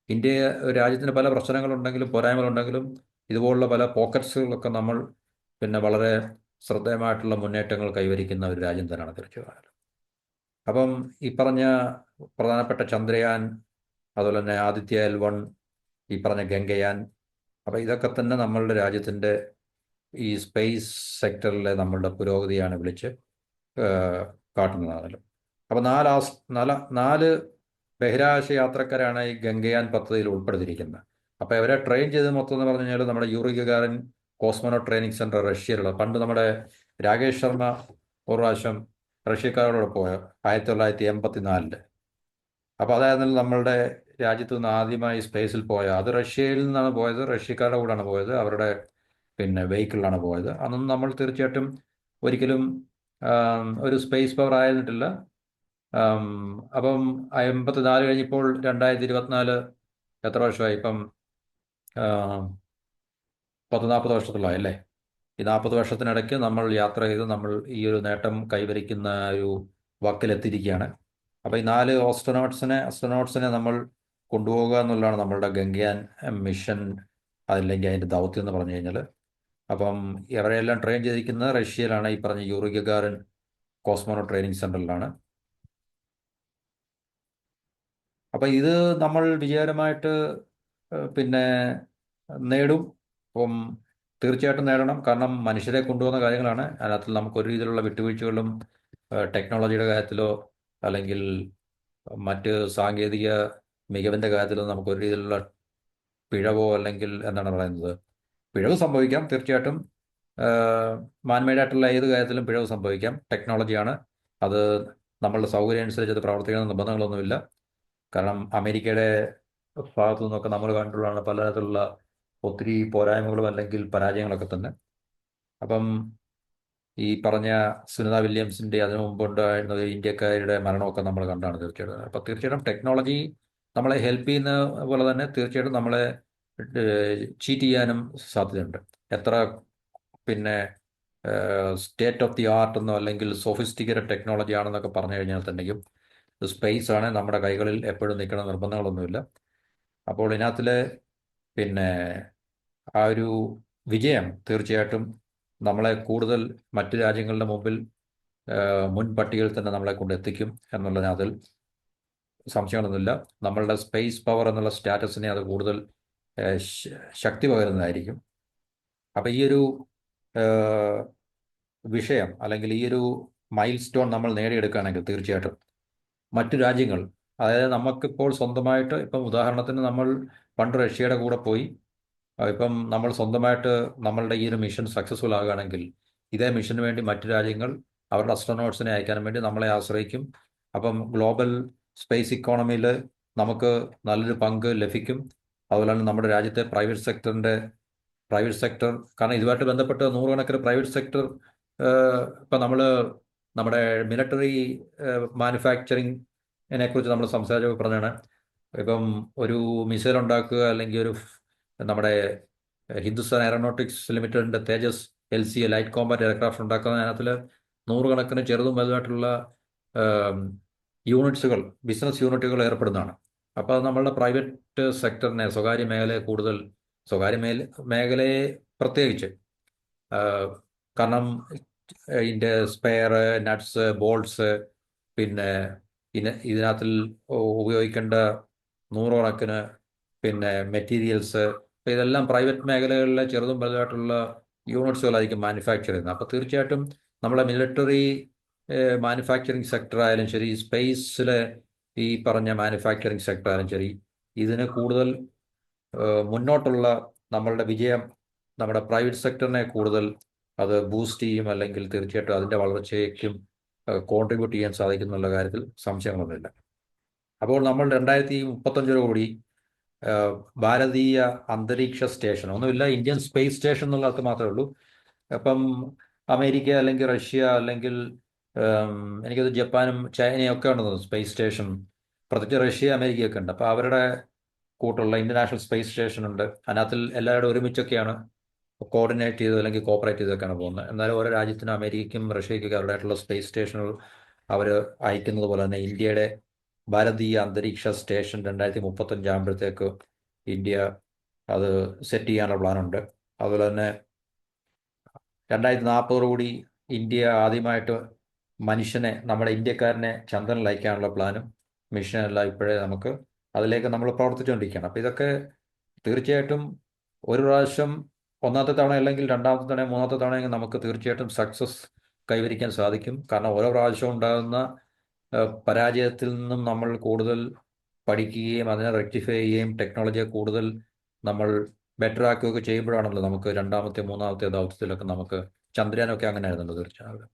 ഇന്ത്യ രാജ്യത്തിന് പല പ്രശ്നങ്ങളുണ്ടെങ്കിലും പോരായ്മകളുണ്ടെങ്കിലും ഇതുപോലുള്ള പല പോക്കറ്റ്സുകളൊക്കെ നമ്മൾ പിന്നെ വളരെ ശ്രദ്ധേയമായിട്ടുള്ള മുന്നേറ്റങ്ങൾ കൈവരിക്കുന്ന ഒരു രാജ്യം തന്നെയാണ് തീർച്ചയായും. അപ്പം ഈ പറഞ്ഞ പ്രധാനപ്പെട്ട ചന്ദ്രയാൻ, അതുപോലെ തന്നെ ആദിത്യ L1, ഈ പറഞ്ഞ ഗംഗയാൻ, അപ്പം ഇതൊക്കെ തന്നെ നമ്മളുടെ രാജ്യത്തിൻ്റെ ഈ സ്പേസ് സെക്ടറിലെ നമ്മളുടെ പുരോഗതിയാണ് വിളിച്ച് കാട്ടുന്നതാണല്ലോ. അപ്പോൾ 4 ബഹിരാകാശ യാത്രക്കാരാണ് ഈ ഗംഗയാൻ പദ്ധതിയിൽ ഉൾപ്പെടുത്തിയിരിക്കുന്നത്. അപ്പോൾ ഇവരെ ട്രെയിൻ ചെയ്ത് മൊത്തം എന്ന് പറഞ്ഞു കഴിഞ്ഞാൽ നമ്മുടെ Yuri Gagarin cosmonaut training centre റഷ്യയിലുള്ള, പണ്ട് നമ്മുടെ രാകേഷ് ശർമ്മ ഒരു പ്രാവശ്യം റഷ്യക്കാരോട് പോയ 1984. അപ്പോൾ അതായിരുന്നു നമ്മളുടെ രാജ്യത്തു നിന്ന് ആദ്യമായി സ്പേസിൽ അത് റഷ്യയിൽ നിന്നാണ് പോയത്, റഷ്യക്കാരുടെ കൂടെയാണ് പോയത്, അവരുടെ പിന്നെ വെഹിക്കിളിലാണ് പോയത്. അതൊന്നും നമ്മൾ തീർച്ചയായിട്ടും ഒരിക്കലും ഒരു സ്പേസ് പവർ ആയിരുന്നിട്ടില്ല. അപ്പം 1984 കഴിഞ്ഞപ്പോൾ 2024 എത്ര വർഷമായി? ഇപ്പം 40 വർഷത്തോളമായി അല്ലേ? ഈ 40 വർഷത്തിനിടയ്ക്ക് നമ്മൾ യാത്ര ചെയ്ത് നമ്മൾ ഈ ഒരു നേട്ടം കൈവരിക്കുന്ന ഒരു വക്കിലെത്തിയിരിക്കുകയാണ്. അപ്പോൾ ഈ 4 അസ്ട്രോനോട്ട്സിനെ നമ്മൾ കൊണ്ടുപോകുക എന്നുള്ളതാണ് നമ്മളുടെ ഗംഗയാൻ മിഷൻ, അല്ലെങ്കിൽ അതിൻ്റെ ദൗത്യം എന്ന് പറഞ്ഞു കഴിഞ്ഞാൽ. അപ്പം ഇവരെല്ലാം ട്രെയിൻ ചെയ്തിരിക്കുന്നത് റഷ്യയിലാണ്, ഈ പറഞ്ഞ യൂറി ഗഗാറിൻ കോസ്മോനോട്ട് ട്രെയിനിങ് സെൻറ്ററിലാണ്. അപ്പം ഇത് നമ്മൾ വിജയകരമായിട്ട് പിന്നെ നേടും. അപ്പം തീർച്ചയായിട്ടും നേടണം. കാരണം മനുഷ്യരെ കൊണ്ടുപോകുന്ന കാര്യങ്ങളാണ്. അതിനകത്ത് നമുക്ക് ഒരു രീതിയിലുള്ള വിട്ടുവീഴ്ചകളും ടെക്നോളജിയുടെ കാര്യത്തിലോ അല്ലെങ്കിൽ മറ്റ് സാങ്കേതിക മികവിൻ്റെ കാര്യത്തിലോ നമുക്ക് ഒരു രീതിയിലുള്ള പിഴവോ അല്ലെങ്കിൽ എന്താണ് പറയുന്നത്, പിഴവ് സംഭവിക്കാം തീർച്ചയായിട്ടും. മാൻമെയ്ഡ് ആയിട്ടുള്ള ഏത് കാര്യത്തിലും പിഴവ് സംഭവിക്കാം. ടെക്നോളജിയാണ് അത്. നമ്മളുടെ സൗകര്യം അനുസരിച്ച് അത് പ്രവർത്തിക്കുന്ന നിബന്ധനകളൊന്നുമില്ല. കാരണം അമേരിക്കയുടെ ഭാഗത്തു നിന്നൊക്കെ നമ്മൾ കണ്ടുള്ളതാണ് പലതരത്തിലുള്ള ഒത്തിരി പോരായ്മകളും അല്ലെങ്കിൽ പരാജയങ്ങളൊക്കെ തന്നെ. അപ്പം ഈ പറഞ്ഞ സുനിത വില്യംസിൻ്റെ അതിനു മുമ്പുണ്ടായിരുന്ന ഒരു ഇന്ത്യക്കാരുടെ മരണമൊക്കെ നമ്മൾ കണ്ടാണ് തീർച്ചയായിട്ടും. അപ്പം തീർച്ചയായിട്ടും ടെക്നോളജി നമ്മളെ ഹെൽപ്പ് ചെയ്യുന്ന പോലെ തന്നെ തീർച്ചയായിട്ടും നമ്മളെ ചീറ്റ് ചെയ്യാനും സാധ്യതയുണ്ട്. എത്ര പിന്നെ സ്റ്റേറ്റ് ഓഫ് ദി ആർട്ട് എന്നോ അല്ലെങ്കിൽ സോഫിസ്റ്റിക്കേറ്റഡ് ടെക്നോളജി ആണെന്നൊക്കെ പറഞ്ഞു കഴിഞ്ഞാൽ തന്നെയും സ്പേസ് ആണ് നമ്മുടെ കൈകളിൽ എപ്പോഴും നിൽക്കുന്ന നിർബന്ധങ്ങളൊന്നുമില്ല. അപ്പോൾ ഇതിനകത്തിൽ പിന്നെ ആ ഒരു വിജയം തീർച്ചയായിട്ടും നമ്മളെ കൂടുതൽ മറ്റു രാജ്യങ്ങളുടെ മുമ്പിൽ മുൻപട്ടികയിൽ തന്നെ നമ്മളെ കൊണ്ട് എത്തിക്കും എന്നുള്ളതിന് അതിൽ സംശയങ്ങളൊന്നുമില്ല. നമ്മളുടെ സ്പേസ് പവർ എന്നുള്ള സ്റ്റാറ്റസിനെ അത് കൂടുതൽ ശക്തി പകരുന്നതായിരിക്കും. അപ്പം ഈ ഒരു വിഷയം അല്ലെങ്കിൽ ഈ ഒരു മൈൽ സ്റ്റോൺ നമ്മൾ നേടിയെടുക്കുകയാണെങ്കിൽ തീർച്ചയായിട്ടും മറ്റു രാജ്യങ്ങൾ, അതായത് നമുക്കിപ്പോൾ സ്വന്തമായിട്ട് ഇപ്പം ഉദാഹരണത്തിന് നമ്മൾ പണ്ട് റഷ്യയുടെ കൂടെ പോയി, ഇപ്പം നമ്മൾ സ്വന്തമായിട്ട് നമ്മളുടെ ഈ ഒരു മിഷൻ സക്സസ്ഫുൾ ആകുകയാണെങ്കിൽ ഇതേ മിഷന് വേണ്ടി മറ്റു രാജ്യങ്ങൾ അവരുടെ അസ്ട്രോനോട്ട്സിനെ അയക്കാനും വേണ്ടി നമ്മളെ ആശ്രയിക്കും. അപ്പം ഗ്ലോബൽ സ്പേസ് ഇക്കോണമിയിൽ നമുക്ക് നല്ലൊരു പങ്ക് ലഭിക്കും. അതുപോലെ തന്നെ നമ്മുടെ രാജ്യത്തെ പ്രൈവറ്റ് സെക്ടർ, കാരണം ഇതുമായിട്ട് ബന്ധപ്പെട്ട് നൂറുകണക്കിന് പ്രൈവറ്റ് സെക്ടർ ഇപ്പം നമ്മൾ നമ്മുടെ മിലിറ്ററി മാനുഫാക്ചറിങ്ങിനെ കുറിച്ച് നമ്മൾ സംസാരിച്ചപ്പോൾ പറഞ്ഞാണ്, ഇപ്പം ഒരു മിസൈൽ ഉണ്ടാക്കുക അല്ലെങ്കിൽ ഒരു നമ്മുടെ ഹിന്ദുസ്ഥാൻ എയറോനോട്ടിക്സ് ലിമിറ്റഡിൻ്റെ തേജസ് LCA ലൈറ്റ് കോമ്പാറ്റ് എയർക്രാഫ്റ്റ് ഉണ്ടാക്കുന്ന അതിനകത്തിൽ നൂറുകണക്കിന് ചെറുതും വലുതായിട്ടുള്ള യൂണിറ്റ്സുകൾ, ബിസിനസ് യൂണിറ്റുകൾ ഏർപ്പെടുന്നതാണ്. അപ്പോൾ അത് നമ്മളുടെ പ്രൈവറ്റ് സെക്ടറിനെ, സ്വകാര്യ മേഖലയെ പ്രത്യേകിച്ച്, കാരണം ഇതിൻ്റെ സ്പെയർ, നട്ട്സ്, ബോൾട്ട്സ്, പിന്നെ ഇതിനകത്തിൽ ഉപയോഗിക്കേണ്ട നൂറുകണക്കിന് പിന്നെ മെറ്റീരിയൽസ്, ഇതെല്ലാം പ്രൈവറ്റ് മേഖലകളിലെ ചെറുതും വലുതായിട്ടുള്ള യൂണിറ്റ്സുകളായിരിക്കും മാനുഫാക്ചർ ചെയ്യുന്നത്. അപ്പോൾ തീർച്ചയായിട്ടും നമ്മളെ മിലിറ്ററി മാനുഫാക്ചറിങ് സെക്ടർ ആയാലും ശരി, സ്പേസിലെ ഈ പറഞ്ഞ മാനുഫാക്ചറിങ് സെക്ടർ ആയാലും ശരി, ഇതിന് കൂടുതൽ മുന്നോട്ടുള്ള നമ്മളുടെ വിജയം നമ്മുടെ പ്രൈവറ്റ് സെക്ടറിനെ കൂടുതൽ അത് ബൂസ്റ്റ് ചെയ്യും, അല്ലെങ്കിൽ തീർച്ചയായിട്ടും അതിൻ്റെ വളർച്ചയ്ക്കും കോൺട്രിബ്യൂട്ട് ചെയ്യാൻ സാധിക്കുന്നുള്ള കാര്യത്തിൽ സംശയങ്ങളൊന്നുമില്ല. അപ്പോൾ നമ്മൾ 2035 ഭാരതീയ അന്തരീക്ഷ സ്റ്റേഷൻ, ഒന്നുമില്ല ഇന്ത്യൻ സ്പേസ് സ്റ്റേഷൻ എന്നുള്ള അർത്ഥം മാത്രമേ ഉള്ളൂ. അപ്പം അമേരിക്ക അല്ലെങ്കിൽ റഷ്യ അല്ലെങ്കിൽ എനിക്കത് ജപ്പാനും ചൈനയും ഒക്കെ ഉണ്ടെന്ന് സ്പേസ് സ്റ്റേഷൻ, പ്രത്യേകിച്ച് റഷ്യ അമേരിക്കയൊക്കെ ഉണ്ട്. അപ്പോൾ അവരുടെ കൂട്ടുള്ള ഇന്റർനാഷണൽ സ്പേസ് സ്റ്റേഷൻ ഉണ്ട്. അതിനകത്തിൽ എല്ലാവരും ഒരുമിച്ചൊക്കെയാണ് കോർഡിനേറ്റ് ചെയ്ത് അല്ലെങ്കിൽ കോപ്പറേറ്റ് ചെയ്തൊക്കെയാണ് പോകുന്നത്. എന്നാലും ഓരോ രാജ്യത്തിനും അമേരിക്കയ്ക്കും റഷ്യയ്ക്കൊക്കെ അവരുടേതായിട്ടുള്ള സ്പേസ് സ്റ്റേഷനുകൾ അവർ അയക്കുന്നത് പോലെ തന്നെ ഇന്ത്യയുടെ ഭാരതീയ അന്തരീക്ഷ സ്റ്റേഷൻ 2035 ആകുമ്പോഴത്തേക്ക് ഇന്ത്യ അത് സെറ്റ് ചെയ്യാനുള്ള പ്ലാനുണ്ട്. അതുപോലെ തന്നെ 2040 ഇന്ത്യ ആദ്യമായിട്ട് മനുഷ്യനെ, നമ്മുടെ ഇന്ത്യക്കാരനെ ചന്ദ്രനിൽ അയക്കാനുള്ള പ്ലാനും മിഷനെല്ലാം ഇപ്പോഴേ നമുക്ക് അതിലേക്ക് നമ്മൾ പ്രവർത്തിച്ചുകൊണ്ടിരിക്കുകയാണ്. അപ്പോൾ ഇതൊക്കെ തീർച്ചയായിട്ടും ഒരു പ്രാവശ്യം, ഒന്നാമത്തെ തവണ അല്ലെങ്കിൽ രണ്ടാമത്തെ തവണ, മൂന്നാമത്തെ തവണയെങ്കിൽ നമുക്ക് തീർച്ചയായിട്ടും സക്സസ് കൈവരിക്കാൻ സാധിക്കും. കാരണം ഓരോ പ്രാവശ്യവും ഉണ്ടാകുന്ന പരാജയത്തിൽ നിന്നും നമ്മൾ കൂടുതൽ പഠിക്കുകയും അതിനെ റെക്ടിഫൈ ചെയ്യുകയും ടെക്നോളജിയെ കൂടുതൽ നമ്മൾ ബെറ്റർ ആക്കുകയൊക്കെ ചെയ്യുമ്പോഴാണല്ലോ നമുക്ക് രണ്ടാമത്തെ മൂന്നാമത്തെ ദൗത്യത്തിലൊക്കെ നമുക്ക്, ചന്ദ്രയാനൊക്കെ അങ്ങനെ ആയിരുന്നല്ലോ തീർച്ചയായും.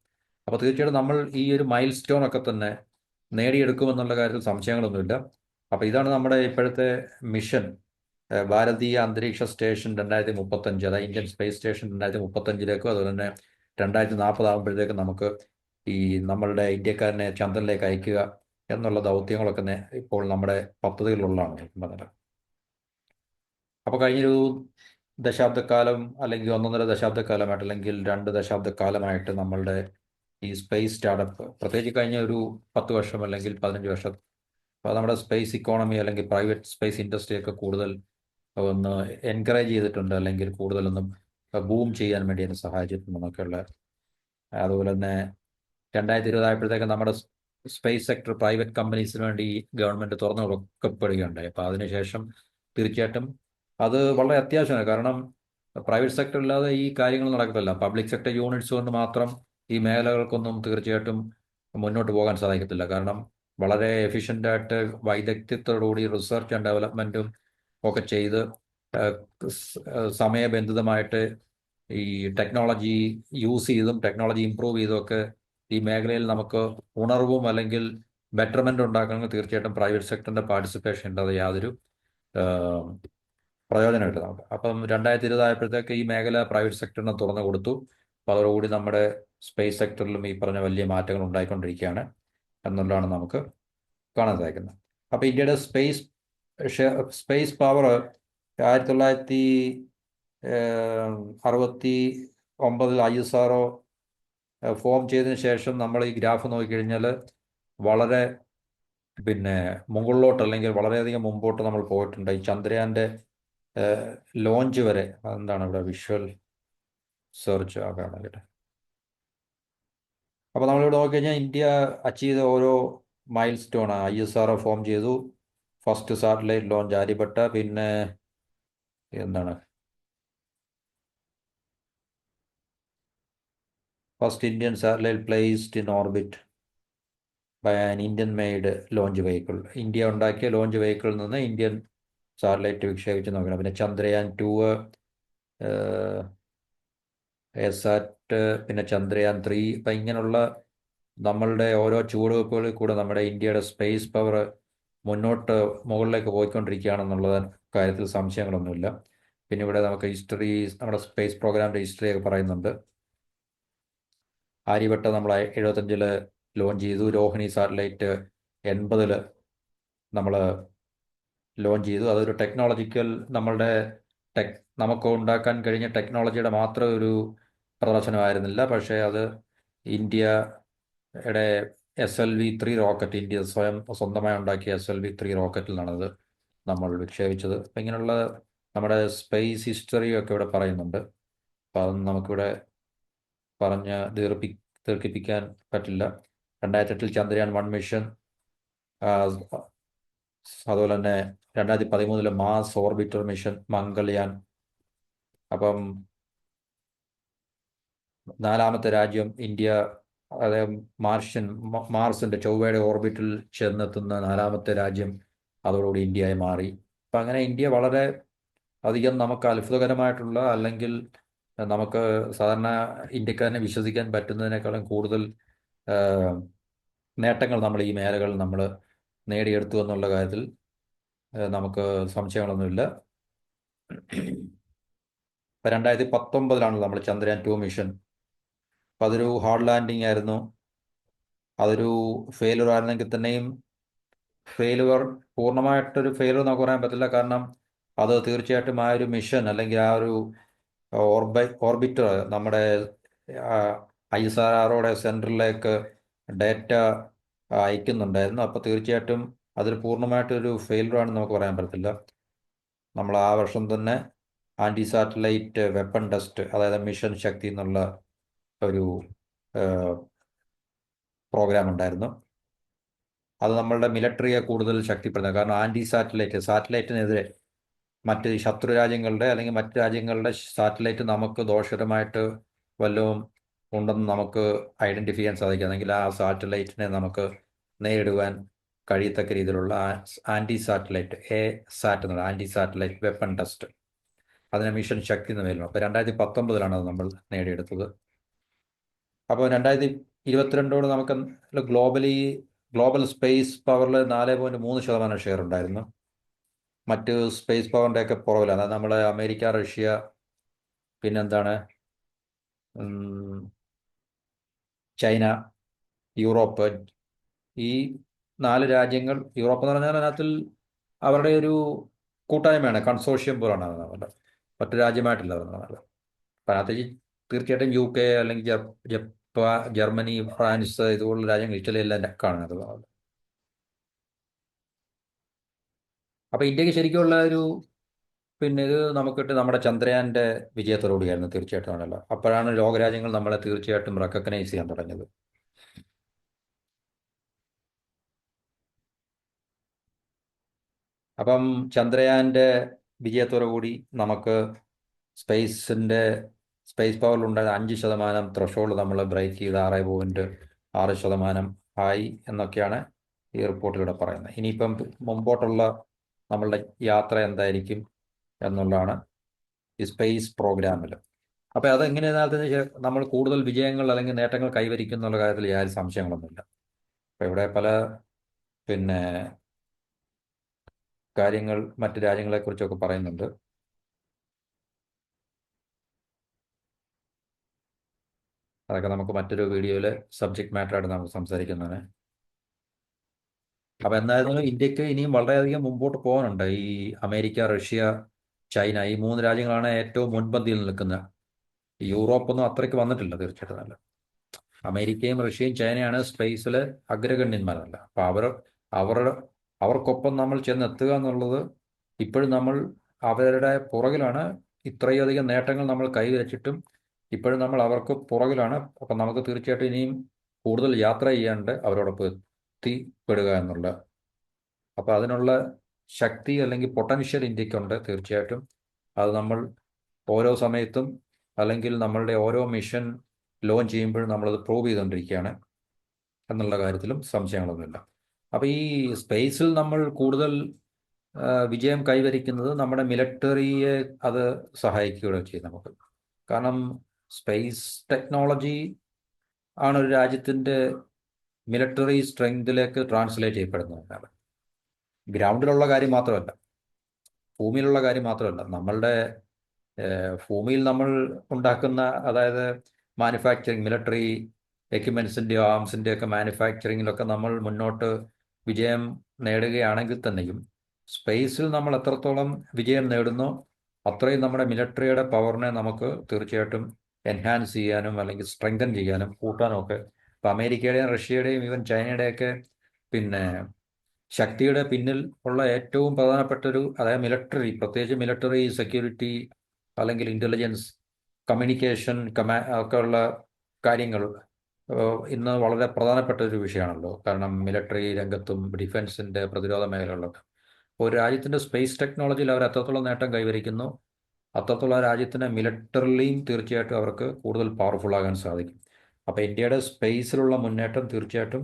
അപ്പോൾ തീർച്ചയായിട്ടും നമ്മൾ ഈ ഒരു മൈൽ സ്റ്റോൺ ഒക്കെ തന്നെ നേടിയെടുക്കുമെന്നുള്ള കാര്യത്തിൽ സംശയങ്ങളൊന്നുമില്ല. അപ്പോൾ ഇതാണ് നമ്മുടെ ഇപ്പോഴത്തെ മിഷൻ, ഭാരതീയ അന്തരീക്ഷ സ്റ്റേഷൻ 2035, അതായത് ഇന്ത്യൻ സ്പേസ് സ്റ്റേഷൻ 2035 അതുപോലെ തന്നെ 2040 ആകുമ്പോഴത്തേക്കും നമുക്ക് ഈ നമ്മളുടെ ഇന്ത്യക്കാരനെ ചന്ദ്രനിലേക്ക് അയക്കുക എന്നുള്ള ദൗത്യങ്ങളൊക്കെ ഇപ്പോൾ നമ്മുടെ പദ്ധതികളിലുള്ളതാണ് പറഞ്ഞത്. അപ്പോൾ കഴിഞ്ഞൊരു ദശാബ്ദക്കാലം അല്ലെങ്കിൽ 1.5 ദശാബ്ദക്കാലമായിട്ട് അല്ലെങ്കിൽ 2 ദശാബ്ദക്കാലമായിട്ട് നമ്മളുടെ ഈ സ്പേസ് സ്റ്റാർട്ടപ്പ്, പ്രത്യേകിച്ച് കഴിഞ്ഞ ഒരു 10 വർഷം അല്ലെങ്കിൽ 15 വർഷം, അപ്പോൾ നമ്മുടെ സ്പേസ് ഇക്കോണമി അല്ലെങ്കിൽ പ്രൈവറ്റ് സ്പേസ് ഇൻഡസ്ട്രിയൊക്കെ കൂടുതൽ ഒന്ന് എൻകറേജ് ചെയ്തിട്ടുണ്ട്, അല്ലെങ്കിൽ കൂടുതലൊന്നും ബൂം ചെയ്യാൻ വേണ്ടി അതിനെ സഹായിച്ചിട്ടുണ്ടെന്നൊക്കെയുള്ള. അതുപോലെ തന്നെ 2020 ആയപ്പോഴത്തേക്ക് നമ്മുടെ സ്പേസ് സെക്ടർ പ്രൈവറ്റ് കമ്പനീസിന് വേണ്ടി ഗവൺമെൻറ് തുറന്നു കൊടുക്കപ്പെടുകയുണ്ടായി. അപ്പോൾ അതിനുശേഷം തീർച്ചയായിട്ടും അത് വളരെ അത്യാവശ്യമാണ്. കാരണം പ്രൈവറ്റ് സെക്ടർ ഇല്ലാതെ ഈ കാര്യങ്ങൾ നടക്കത്തില്ല. പബ്ലിക് സെക്ടർ യൂണിറ്റ്സ് കൊണ്ട് മാത്രം ഈ മേഖലകൾക്കൊന്നും തീർച്ചയായിട്ടും മുന്നോട്ട് പോകാൻ സാധിക്കത്തില്ല. കാരണം വളരെ എഫിഷ്യൻ്റായിട്ട് വൈദഗ്ധ്യത്തോടുകൂടി റിസർച്ച് ആൻഡ് ഡെവലപ്മെൻറ്റും ഒക്കെ ചെയ്ത് ഏഹ്, സമയബന്ധിതമായിട്ട് ഈ ടെക്നോളജി യൂസ് ചെയ്തും ടെക്നോളജി ഇമ്പ്രൂവ് ചെയ്തും ഒക്കെ ഈ മേഖലയിൽ നമുക്ക് ഉണർവും അല്ലെങ്കിൽ ബെറ്റർമെൻ്റ് ഉണ്ടാക്കണമെങ്കിൽ തീർച്ചയായിട്ടും പ്രൈവറ്റ് സെക്ടറിൻ്റെ പാർട്ടിസിപ്പേഷൻ ഇല്ലാതെ യാതൊരു ഏഹ്, പ്രയോജനമില്ല നമുക്ക്. അപ്പം 2020 ആയപ്പോഴത്തേക്ക് ഈ മേഖല പ്രൈവറ്റ് സെക്ടറിന് തുറന്നു കൊടുത്തു. അപ്പോൾ അതോടുകൂടി നമ്മുടെ സ്പേസ് സെക്ടറിലും ഈ പറഞ്ഞ വലിയ മാറ്റങ്ങൾ ഉണ്ടായിക്കൊണ്ടിരിക്കുകയാണ് എന്നുള്ളതാണ് നമുക്ക് കാണാൻ സാധിക്കുന്നത്. അപ്പോൾ ഇന്ത്യയുടെ സ്പേസ് പവർ 1969 ISRO ഫോം ചെയ്തതിന് ശേഷം നമ്മൾ ഈ ഗ്രാഫ് നോക്കിക്കഴിഞ്ഞാൽ വളരെ പിന്നെ മുകളിലോട്ട് അല്ലെങ്കിൽ വളരെയധികം മുമ്പോട്ട് നമ്മൾ പോയിട്ടുണ്ട്. ഈ ചന്ദ്രയാൻ്റെ ലോഞ്ച് വരെ. എന്താണ് ഇവിടെ വിഷ്വൽ സെർച്ച് ആകാണ് കേട്ടോ. അപ്പോൾ നമ്മളിവിടെ നോക്കിക്കഴിഞ്ഞാൽ ഇന്ത്യ അച്ചീവ് ചെയ്ത ഓരോ മൈൽ സ്റ്റോൺ. ISRO ഫോം ചെയ്തു, ഫസ്റ്റ് സാറ്റലൈറ്റ് ലോഞ്ച് ആര്യഭട്ട, പിന്നെ എന്താണ് first Indian satellite placed in orbit by an Indian made launch vehicle. India ഉണ്ടാക്കിയ ലോഞ്ച് വെഹിക്കിളിൽ നിന്ന് ഇന്ത്യൻ സാറ്റലൈറ്റ് വിക്ഷേപിച്ച് നോക്കണം. പിന്നെ ചന്ദ്രയാൻ 2, എസാറ്റ്, പിന്നെ ചന്ദ്രയാൻ 3. ഇപ്പം ഇങ്ങനെയുള്ള നമ്മളുടെ ഓരോ ചുവടുവെപ്പുകളിൽ കൂടെ നമ്മുടെ ഇന്ത്യയുടെ സ്പേസ് പവർ മുന്നോട്ട് മുകളിലേക്ക് പോയിക്കൊണ്ടിരിക്കുകയാണെന്നുള്ള കാര്യത്തിൽ സംശയങ്ങളൊന്നുമില്ല. പിന്നെ ഇവിടെ നമുക്ക് ഹിസ്റ്ററി, നമ്മുടെ സ്പേസ് പ്രോഗ്രാമിൻ്റെ ഹിസ്റ്ററിയൊക്കെ പറയുന്നുണ്ട്. ആര്യഭട്ട നമ്മൾ 75 ലോഞ്ച് ചെയ്തു. രോഹിണി സാറ്റലൈറ്റ് 80 നമ്മൾ ലോഞ്ച് ചെയ്തു. അതൊരു ടെക്നോളജിക്കൽ നമ്മളുടെ നമുക്ക് ഉണ്ടാക്കാൻ കഴിഞ്ഞ ടെക്നോളജിയുടെ മാത്രം ഒരു പ്രദർശനമായിരുന്നില്ല. പക്ഷേ അത് ഇന്ത്യയുടെ SLV-3 റോക്കറ്റ്, ഇന്ത്യ സ്വന്തമായി ഉണ്ടാക്കിയ SLV-3 റോക്കറ്റിൽ നിന്നാണത് നമ്മൾ വിക്ഷേപിച്ചത്. അപ്പം ഇങ്ങനെയുള്ള നമ്മുടെ സ്പേസ് ഹിസ്റ്ററിയൊക്കെ ഇവിടെ പറയുന്നുണ്ട്. അപ്പം അതൊന്നും നമുക്കിവിടെ പറഞ്ഞ് ദീർഘിപ്പിക്കാൻ പറ്റില്ല. 2008 ചന്ദ്രയാൻ 1 മിഷൻ, അതുപോലെ തന്നെ 2013 മാസ് ഓർബിറ്റർ മിഷൻ മംഗൾയാൻ. അപ്പം 4ാമത്തെ രാജ്യം ഇന്ത്യ, അതായത് മാർസിൻ്റെ ചൊവ്വയുടെ ഓർബിറ്റിൽ ചെന്നെത്തുന്ന 4ാമത്തെ രാജ്യം അതോടുകൂടി ഇന്ത്യയായി മാറി. അപ്പം അങ്ങനെ ഇന്ത്യ വളരെ അധികം നമുക്ക് അത്ഭുതകരമായിട്ടുള്ള, അല്ലെങ്കിൽ നമുക്ക് സാധാരണ ഇന്ത്യക്കാരനെ വിശ്വസിക്കാൻ പറ്റുന്നതിനേക്കാളും കൂടുതൽ നേട്ടങ്ങൾ നമ്മൾ ഈ മേഖലകളിൽ നമ്മൾ നേടിയെടുത്തു എന്നുള്ള കാര്യത്തിൽ നമുക്ക് സംശയങ്ങളൊന്നുമില്ല. ഇപ്പം 2019 നമ്മൾ ചന്ദ്രയാൻ 2 മിഷൻ. അപ്പം അതൊരു ഹാർഡ് ലാൻഡിങ് ആയിരുന്നു. അതൊരു ഫെയിലുവർ ആയിരുന്നെങ്കിൽ തന്നെയും പൂർണ്ണമായിട്ടൊരു ഫെയിലുവർ നമുക്ക് പറയാൻ പറ്റില്ല. കാരണം അത് തീർച്ചയായിട്ടും ആ ഒരു മിഷൻ അല്ലെങ്കിൽ ആ ഒരു ഓർബിറ്റർ നമ്മുടെ ISROയുടെ സെൻറ്ററിലേക്ക് ഡേറ്റ അയക്കുന്നുണ്ടായിരുന്നു. അപ്പോൾ തീർച്ചയായിട്ടും അതിൽ പൂർണ്ണമായിട്ടൊരു ഫെയിലുവർ ആണെന്ന് നമുക്ക് പറയാൻ പറ്റത്തില്ല. നമ്മൾ ആ വർഷം തന്നെ ആൻറ്റി സാറ്റലൈറ്റ് വെപ്പൺ ടെസ്റ്റ്, അതായത് മിഷൻ ശക്തി എന്നുള്ള ഒരു പ്രോഗ്രാം ഉണ്ടായിരുന്നു. അത് നമ്മളുടെ മിലിറ്ററിയെ കൂടുതൽ ശക്തിപ്പെടുത്തുക. കാരണം ആൻറ്റി സാറ്റലൈറ്റിനെതിരെ മറ്റ് ശത്രു രാജ്യങ്ങളുടെ അല്ലെങ്കിൽ മറ്റ് രാജ്യങ്ങളുടെ സാറ്റലൈറ്റ് നമുക്ക് ദോഷകരമായിട്ട് വല്ലതും ഉണ്ടെന്ന് നമുക്ക് ഐഡൻറ്റിഫൈ ചെയ്യാൻ സാധിക്കുകയാണെങ്കിൽ ആ സാറ്റലൈറ്റിനെ നമുക്ക് നേരിടുവാൻ കഴിയത്തക്ക രീതിയിലുള്ള ആൻറ്റി സാറ്റ് എന്നുള്ള ആൻറ്റി സാറ്റലൈറ്റ് വെപ്പൺ ടെസ്റ്റ്, അതിനെ മിഷൻ ശക്തി എന്ന് പേരിലും. അപ്പോൾ 2019 അത് നമ്മൾ നേടിയെടുത്തത്. അപ്പോൾ 2022 നമുക്ക് ഗ്ലോബൽ സ്പേസ് പവറിൽ 4.3% ഷെയർ ഉണ്ടായിരുന്നു. മറ്റ് സ്പേസ് പവറിൻ്റെയൊക്കെ പുറകിലാണ്. അതായത് നമ്മൾ അമേരിക്ക, റഷ്യ, പിന്നെന്താണ് ചൈന, യൂറോപ്പ്, ഈ 4 രാജ്യങ്ങൾ. യൂറോപ്പ് എന്ന് പറഞ്ഞാൽ അതിനകത്തിൽ അവരുടെ ഒരു കൂട്ടായ്മയാണ്, കൺസോർഷ്യം പോലാണ് അവരുടെ, മറ്റു രാജ്യമായിട്ടില്ല അവരുടെ. അപ്പം അതിനകത്ത് തീർച്ചയായിട്ടും UK അല്ലെങ്കിൽ ജർമ്മനി, ഫ്രാൻസ്, ഇതുപോലുള്ള രാജ്യങ്ങൾ, ഇറ്റലി എല്ലാം കാണുന്നത്. അപ്പോൾ ഇന്ത്യക്ക് ശരിക്കുള്ള ഒരു പിന്നെ ഇത് നമുക്കിട്ട് നമ്മുടെ ചന്ദ്രയാൻ്റെ വിജയത്തോടുകൂടിയായിരുന്നു തീർച്ചയായിട്ടും ആണല്ലോ. അപ്പോഴാണ് ലോകരാജ്യങ്ങൾ നമ്മളെ തീർച്ചയായിട്ടും റെക്കഗ്നൈസ് ചെയ്യാൻ തുടങ്ങിയത്. അപ്പം ചന്ദ്രയാൻ്റെ വിജയത്തോടു കൂടി നമുക്ക് സ്പേസ് പവറിലുണ്ടായ 5% ത്രഷോൾഡ് നമ്മൾ ബ്രേക്ക് ചെയ്ത് 6.6% ആയി എന്നൊക്കെയാണ് ഈ റിപ്പോർട്ടിലൂടെ പറയുന്നത്. ഇനിയിപ്പം മുമ്പോട്ടുള്ള നമ്മളുടെ യാത്ര എന്തായിരിക്കും എന്നുള്ളതാണ് ഈ സ്പേസ് പ്രോഗ്രാമിൽ. അപ്പോൾ അതെങ്ങനെയാണെന്ന് നമ്മൾ കൂടുതൽ വിജയങ്ങൾ അല്ലെങ്കിൽ നേട്ടങ്ങൾ കൈവരിക്കും എന്നുള്ള കാര്യത്തിൽ യാതൊരു സംശയങ്ങളൊന്നുമില്ല. അപ്പോൾ ഇവിടെ പല പിന്നെ കാര്യങ്ങൾ മറ്റ് രാജ്യങ്ങളെക്കുറിച്ചൊക്കെ പറയുന്നുണ്ട്. അതൊക്കെ നമുക്ക് മറ്റൊരു വീഡിയോയിൽ സബ്ജക്റ്റ് മാറ്ററായിട്ട് നമുക്ക് സംസാരിക്കുന്നതാണ്. അപ്പോൾ എന്തായാലും ഇന്ത്യക്ക് ഇനിയും വളരെയധികം മുമ്പോട്ട് പോകാനുണ്ട്. ഈ അമേരിക്ക, റഷ്യ, ചൈന ഈ 3 രാജ്യങ്ങളാണ് ഏറ്റവും മുൻപന്തിയിൽ നിൽക്കുന്നത്. യൂറോപ്പൊന്നും അത്രയ്ക്ക് വന്നിട്ടില്ല തീർച്ചയായിട്ടും. നല്ല അമേരിക്കയും റഷ്യയും ചൈനയാണ് സ്പേസിൽ അഗ്രഗണ്യന്മാരല്ല. അപ്പോൾ അവർക്കൊപ്പം നമ്മൾ ചെന്നെത്തുക എന്നുള്ളത് ഇപ്പോഴും നമ്മൾ അവരുടെ പുറകിലാണ്. ഇത്രയധികം നേട്ടങ്ങൾ നമ്മൾ കൈവരിച്ചിട്ടും ഇപ്പോഴും നമ്മൾ അവർക്ക് പുറകിലാണ്. അപ്പം നമുക്ക് തീർച്ചയായിട്ടും ഇനിയും കൂടുതൽ യാത്ര ചെയ്യാണ്ട് അവരോടൊപ്പം എത്തിപ്പെടുക എന്നുള്ള. അപ്പോൾ അതിനുള്ള ശക്തി അല്ലെങ്കിൽ പൊട്ടൻഷ്യൽ ഇന്ത്യക്കുണ്ട് തീർച്ചയായിട്ടും. അത് നമ്മൾ ഓരോ സമയത്തും അല്ലെങ്കിൽ നമ്മളുടെ ഓരോ മിഷൻ ലോഞ്ച് ചെയ്യുമ്പോഴും നമ്മളത് പ്രൂവ് ചെയ്തുകൊണ്ടിരിക്കുകയാണ് എന്നുള്ള കാര്യത്തിലും സംശയങ്ങളൊന്നുമില്ല. അപ്പോൾ ഈ സ്പേസിൽ നമ്മൾ കൂടുതൽ വിജയം കൈവരിക്കുന്നത് നമ്മുടെ മിലിറ്ററിയെ അത് സഹായിക്കുകയും ചെയ്യും നമുക്ക്. കാരണം സ്പേസ് ടെക്നോളജി ആണ് ഒരു രാജ്യത്തിൻ്റെ മിലിറ്ററി സ്ട്രെങ്തിലേക്ക് ട്രാൻസ്ലേറ്റ് ചെയ്യപ്പെടുന്നത്. ഗ്രൗണ്ടിലുള്ള കാര്യം മാത്രമല്ല, ഭൂമിയിലുള്ള കാര്യം മാത്രമല്ല, നമ്മളുടെ ഭൂമിയിൽ നമ്മൾ ഉണ്ടാക്കുന്ന, അതായത് മാനുഫാക്ചറിങ്, മിലിറ്ററി എക്യുപ്മെൻസിൻ്റെയോ ആംസിൻ്റെയോ ഒക്കെ മാനുഫാക്ചറിങ്ങിലൊക്കെ നമ്മൾ മുന്നോട്ട് വിജയം നേടുകയാണെങ്കിൽ തന്നെയും സ്പേസിൽ നമ്മൾ എത്രത്തോളം വിജയം നേടുന്നോ അത്രയും നമ്മുടെ മിലിറ്ററിയുടെ പവറിനെ നമുക്ക് തീർച്ചയായിട്ടും എൻഹാൻസ് ചെയ്യാനും അല്ലെങ്കിൽ സ്ട്രെങ്തൻ ചെയ്യാനും കൂട്ടാനും ഒക്കെ. ഇപ്പം അമേരിക്കയുടെയും റഷ്യയുടെയും ഈവൻ ചൈനയുടെയൊക്കെ പിന്നെ ശക്തിയുടെ പിന്നിൽ ഉള്ള ഏറ്റവും പ്രധാനപ്പെട്ടൊരു, അതായത് മിലിറ്ററി, പ്രത്യേകിച്ച് മിലിറ്ററി സെക്യൂരിറ്റി അല്ലെങ്കിൽ ഇൻ്റലിജൻസ്, കമ്മ്യൂണിക്കേഷൻ, ഒക്കെ ഉള്ള കാര്യങ്ങൾ ഇന്ന് വളരെ പ്രധാനപ്പെട്ട ഒരു വിഷയമാണല്ലോ. കാരണം മിലിറ്ററി രംഗത്തും ഡിഫൻസിൻ്റെ പ്രതിരോധ മേഖലകളിലൊക്കെ ഒരു രാജ്യത്തിൻ്റെ സ്പേസ് ടെക്നോളജിയിൽ അവർ എത്രത്തോളം നേട്ടം കൈവരിക്കുന്നു അത്രത്തോളം ആ രാജ്യത്തിന് മിലിറ്ററിലിയും തീർച്ചയായിട്ടും അവർക്ക് കൂടുതൽ പവർഫുൾ ആകാൻ സാധിക്കും. അപ്പോൾ ഇന്ത്യയുടെ സ്പേസിലുള്ള മുന്നേറ്റം തീർച്ചയായിട്ടും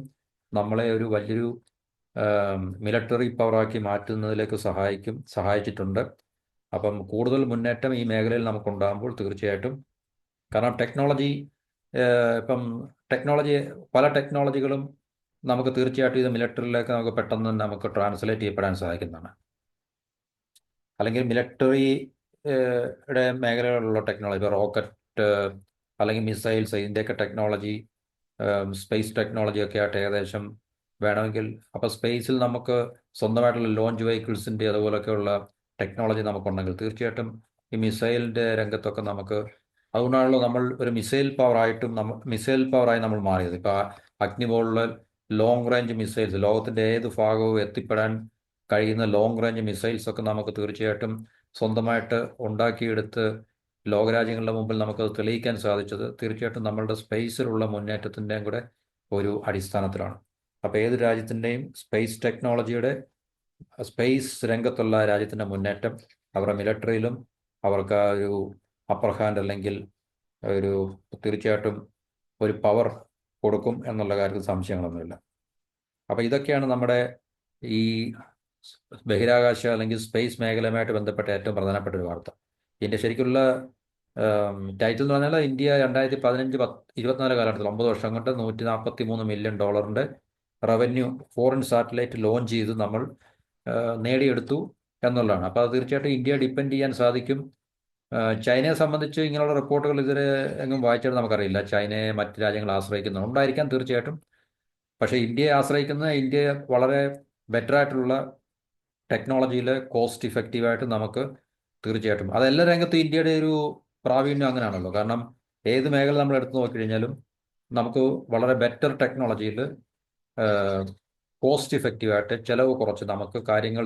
നമ്മളെ ഒരു വലിയൊരു മിലിറ്ററി പവറാക്കി മാറ്റുന്നതിലേക്ക് സഹായിച്ചിട്ടുണ്ട്. അപ്പം കൂടുതൽ മുന്നേറ്റം ഈ മേഖലയിൽ നമുക്കുണ്ടാകുമ്പോൾ തീർച്ചയായിട്ടും, കാരണം ഇപ്പം പല ടെക്നോളജികളും നമുക്ക് തീർച്ചയായിട്ടും ഇത് മിലിറ്ററിയിലേക്ക് നമുക്ക് പെട്ടെന്ന് നമുക്ക് ട്രാൻസ്ലേറ്റ് ചെയ്യപ്പെടാൻ സാധിക്കുന്നതാണ്. അല്ലെങ്കിൽ മിലിറ്ററിയുടെ മേഖലകളിലുള്ള ടെക്നോളജി, ഇപ്പോൾ റോക്കറ്റ് അല്ലെങ്കിൽ മിസൈൽസ്, ഇതിൻ്റെയൊക്കെ ടെക്നോളജി, സ്പേസ് ടെക്നോളജിയൊക്കെ ആയിട്ട് ഏകദേശം വേണമെങ്കിൽ, അപ്പോൾ സ്പേസിൽ നമുക്ക് സ്വന്തമായിട്ടുള്ള ലോഞ്ച് വെഹിക്കിൾസിൻ്റെ അതുപോലൊക്കെയുള്ള ടെക്നോളജി നമുക്കുണ്ടെങ്കിൽ തീർച്ചയായിട്ടും ഈ മിസൈലിൻ്റെ രംഗത്തൊക്കെ നമുക്ക്, അതുകൊണ്ടാണല്ലോ നമ്മൾ ഒരു മിസൈൽ പവറായി നമ്മൾ മാറിയത്. ഇപ്പോൾ അഗ്നി പോലുള്ള ലോങ് റേഞ്ച് മിസൈൽസ്, ലോകത്തിൻ്റെ ഏത് ഭാഗവും എത്തിപ്പെടാൻ കഴിയുന്ന ലോങ് റേഞ്ച് മിസൈൽസ് ഒക്കെ നമുക്ക് തീർച്ചയായിട്ടും സ്വന്തമായിട്ട് ഉണ്ടാക്കിയെടുത്ത് ലോകരാജ്യങ്ങളുടെ മുമ്പിൽ നമുക്കത് തെളിയിക്കാൻ സാധിച്ചത് തീർച്ചയായിട്ടും നമ്മളുടെ സ്പേസിലുള്ള മുന്നേറ്റത്തിൻ്റെയും കൂടെ ഒരു അടിസ്ഥാനത്തിലാണ്. അപ്പോൾ ഏത് രാജ്യത്തിൻ്റെയും സ്പേസ് രംഗത്തുള്ള രാജ്യത്തിൻ്റെ മുന്നേറ്റം അവരുടെ മിലിറ്ററിയിലും അവർക്ക് ആ ഒരു അപ്പർ ഹാൻഡ് അല്ലെങ്കിൽ ഒരു തീർച്ചയായിട്ടും ഒരു പവർ കൊടുക്കും എന്നുള്ള കാര്യത്തിൽ സംശയങ്ങളൊന്നുമില്ല. അപ്പോൾ ഇതൊക്കെയാണ് നമ്മുടെ ഈ ബഹിരാകാശ അല്ലെങ്കിൽ സ്പേസ് മേഖലയുമായിട്ട് ബന്ധപ്പെട്ട ഏറ്റവും പ്രധാനപ്പെട്ട ഒരു വാർത്ത. ഇതിൻ്റെ ശരിക്കുള്ള ടൈറ്റിൽ എന്ന് പറഞ്ഞാൽ ഇന്ത്യ 2015-24 കാലഘട്ടത്തിൽ 9 വർഷം കൊണ്ട് $143 million revenue foreign satellite launch ചെയ്ത് നമ്മൾ നേടിയെടുത്തു എന്നുള്ളതാണ്. അപ്പോൾ അത് തീർച്ചയായിട്ടും ഇന്ത്യ ഡിപ്പെൻഡ് ചെയ്യാൻ സാധിക്കും. ചൈനയെ സംബന്ധിച്ച് ഇങ്ങനെയുള്ള റിപ്പോർട്ടുകൾ ഇതുവരെ എങ്ങും വായിച്ചിട്ട് നമുക്കറിയില്ല. ചൈനയെ മറ്റ് രാജ്യങ്ങൾ ആശ്രയിക്കുന്നുണ്ടായിരിക്കാം തീർച്ചയായിട്ടും. പക്ഷേ ഇന്ത്യ വളരെ ബെറ്ററായിട്ടുള്ള ടെക്നോളജിയിൽ കോസ്റ്റ് ഇഫക്റ്റീവായിട്ട് നമുക്ക് തീർച്ചയായിട്ടും, അതെല്ലാ രംഗത്തും ഇന്ത്യയുടെ ഒരു പ്രാവീണ്യം അങ്ങനെയാണല്ലോ. കാരണം ഏത് മേഖല നമ്മൾ എടുത്തു നോക്കിക്കഴിഞ്ഞാലും നമുക്ക് വളരെ ബെറ്റർ ടെക്നോളജിയിൽ കോസ്റ്റ് ഇഫക്റ്റീവായിട്ട് ചിലവ് കുറച്ച് നമുക്ക് കാര്യങ്ങൾ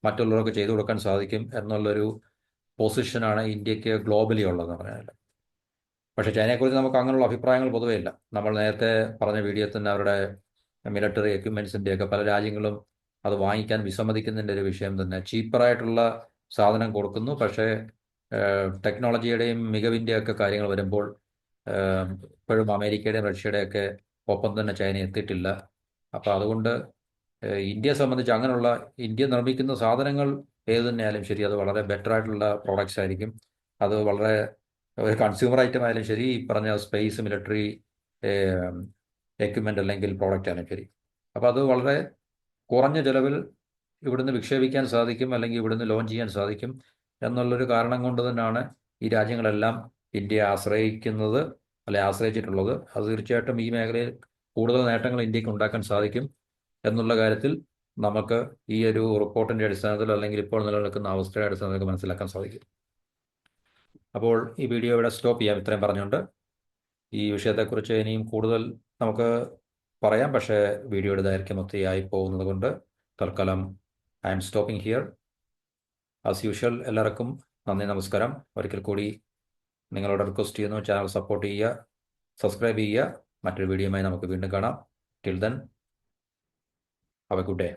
മറ്റുള്ളവർക്ക് ചെയ്തു കൊടുക്കാൻ സാധിക്കും എന്നുള്ളൊരു പൊസിഷനാണ് ഇന്ത്യക്ക് ഗ്ലോബലി ഉള്ളതെന്ന് പറഞ്ഞാൽ. പക്ഷേ ചൈനയെക്കുറിച്ച് നമുക്ക് അങ്ങനെയുള്ള അഭിപ്രായങ്ങൾ പൊതുവേ ഇല്ല. നമ്മൾ നേരത്തെ പറഞ്ഞ വീഡിയോയിൽ തന്നെ അവരുടെ മിലിറ്ററി എക്യുപ്മെൻസിൻ്റെയൊക്കെ പല രാജ്യങ്ങളും അത് വാങ്ങിക്കാൻ വിസമ്മതിക്കുന്നതിൻ്റെ ഒരു വിഷയം തന്നെ. ചീപ്പറായിട്ടുള്ള സാധനം കൊടുക്കുന്നു, പക്ഷേ ടെക്നോളജിയുടെയും മികവിൻ്റെയൊക്കെ കാര്യങ്ങൾ വരുമ്പോൾ ഇപ്പോഴും അമേരിക്കയുടെയും റഷ്യയുടെയൊക്കെ ഒപ്പം തന്നെ ചൈന എത്തിയിട്ടില്ല. അപ്പോൾ അതുകൊണ്ട് ഇന്ത്യയെ സംബന്ധിച്ച് അങ്ങനെയുള്ള ഇന്ത്യ നിർമ്മിക്കുന്ന സാധനങ്ങൾ ഏത് തന്നെയായാലും ശരി, അത് വളരെ ബെറ്റർ ആയിട്ടുള്ള പ്രോഡക്റ്റ്സ് ആയിരിക്കും. അത് വളരെ ഒരു കൺസ്യൂമർ ഐറ്റം ആയാലും ശരി, ഈ പറഞ്ഞ സ്പേസ് മിലിറ്ററി എക്യുപ്മെൻ്റ് അല്ലെങ്കിൽ പ്രോഡക്റ്റ് ആയാലും ശരി. അപ്പോൾ അത് വളരെ കുറഞ്ഞ ചിലവിൽ ഇവിടുന്ന് വിക്ഷേപിക്കാൻ സാധിക്കും, അല്ലെങ്കിൽ ഇവിടുന്ന് ലോഞ്ച് ചെയ്യാൻ സാധിക്കും എന്നുള്ളൊരു കാരണം കൊണ്ട് തന്നെയാണ് ഈ രാജ്യങ്ങളെല്ലാം ഇന്ത്യയെ ആശ്രയിക്കുന്നത്, അല്ലെ ആശ്രയിച്ചിട്ടുള്ളത്. അത് തീർച്ചയായിട്ടും ഈ മേഖലയിൽ കൂടുതൽ നേട്ടങ്ങൾ ഇന്ത്യക്ക് ഉണ്ടാക്കാൻ സാധിക്കും എന്നുള്ള കാര്യത്തിൽ നമുക്ക് ഈ ഒരു റിപ്പോർട്ടിൻ്റെ അടിസ്ഥാനത്തിൽ അല്ലെങ്കിൽ ഇപ്പോൾ നിലനിൽക്കുന്ന അവസ്ഥയുടെ അടിസ്ഥാനത്തിൽ മനസ്സിലാക്കാൻ സാധിക്കും. അപ്പോൾ ഈ വീഡിയോ ഇവിടെ സ്റ്റോപ്പ് ചെയ്യാം, ഇത്രയും പറഞ്ഞുകൊണ്ട്. ഈ വിഷയത്തെക്കുറിച്ച് ഇനിയും കൂടുതൽ നമുക്ക് പറയാം, പക്ഷേ വീഡിയോയുടെ ദൈർഘ്യം ഒത്തിരിയായി പോകുന്നത് കൊണ്ട് തൽക്കാലം I M stopping here. As usual എല്ലാവർക്കും നന്ദി, നമസ്കാരം. ഒരിക്കൽ കൂടി നിങ്ങളോട് റിക്വസ്റ്റ് ചെയ്യുന്നു, ചാനൽ സപ്പോർട്ട് ചെയ്യുക, സബ്സ്ക്രൈബ് ചെയ്യുക. മറ്റൊരു വീഡിയോയുമായി നമുക്ക് വീണ്ടും കാണാം. Till then, have A good day.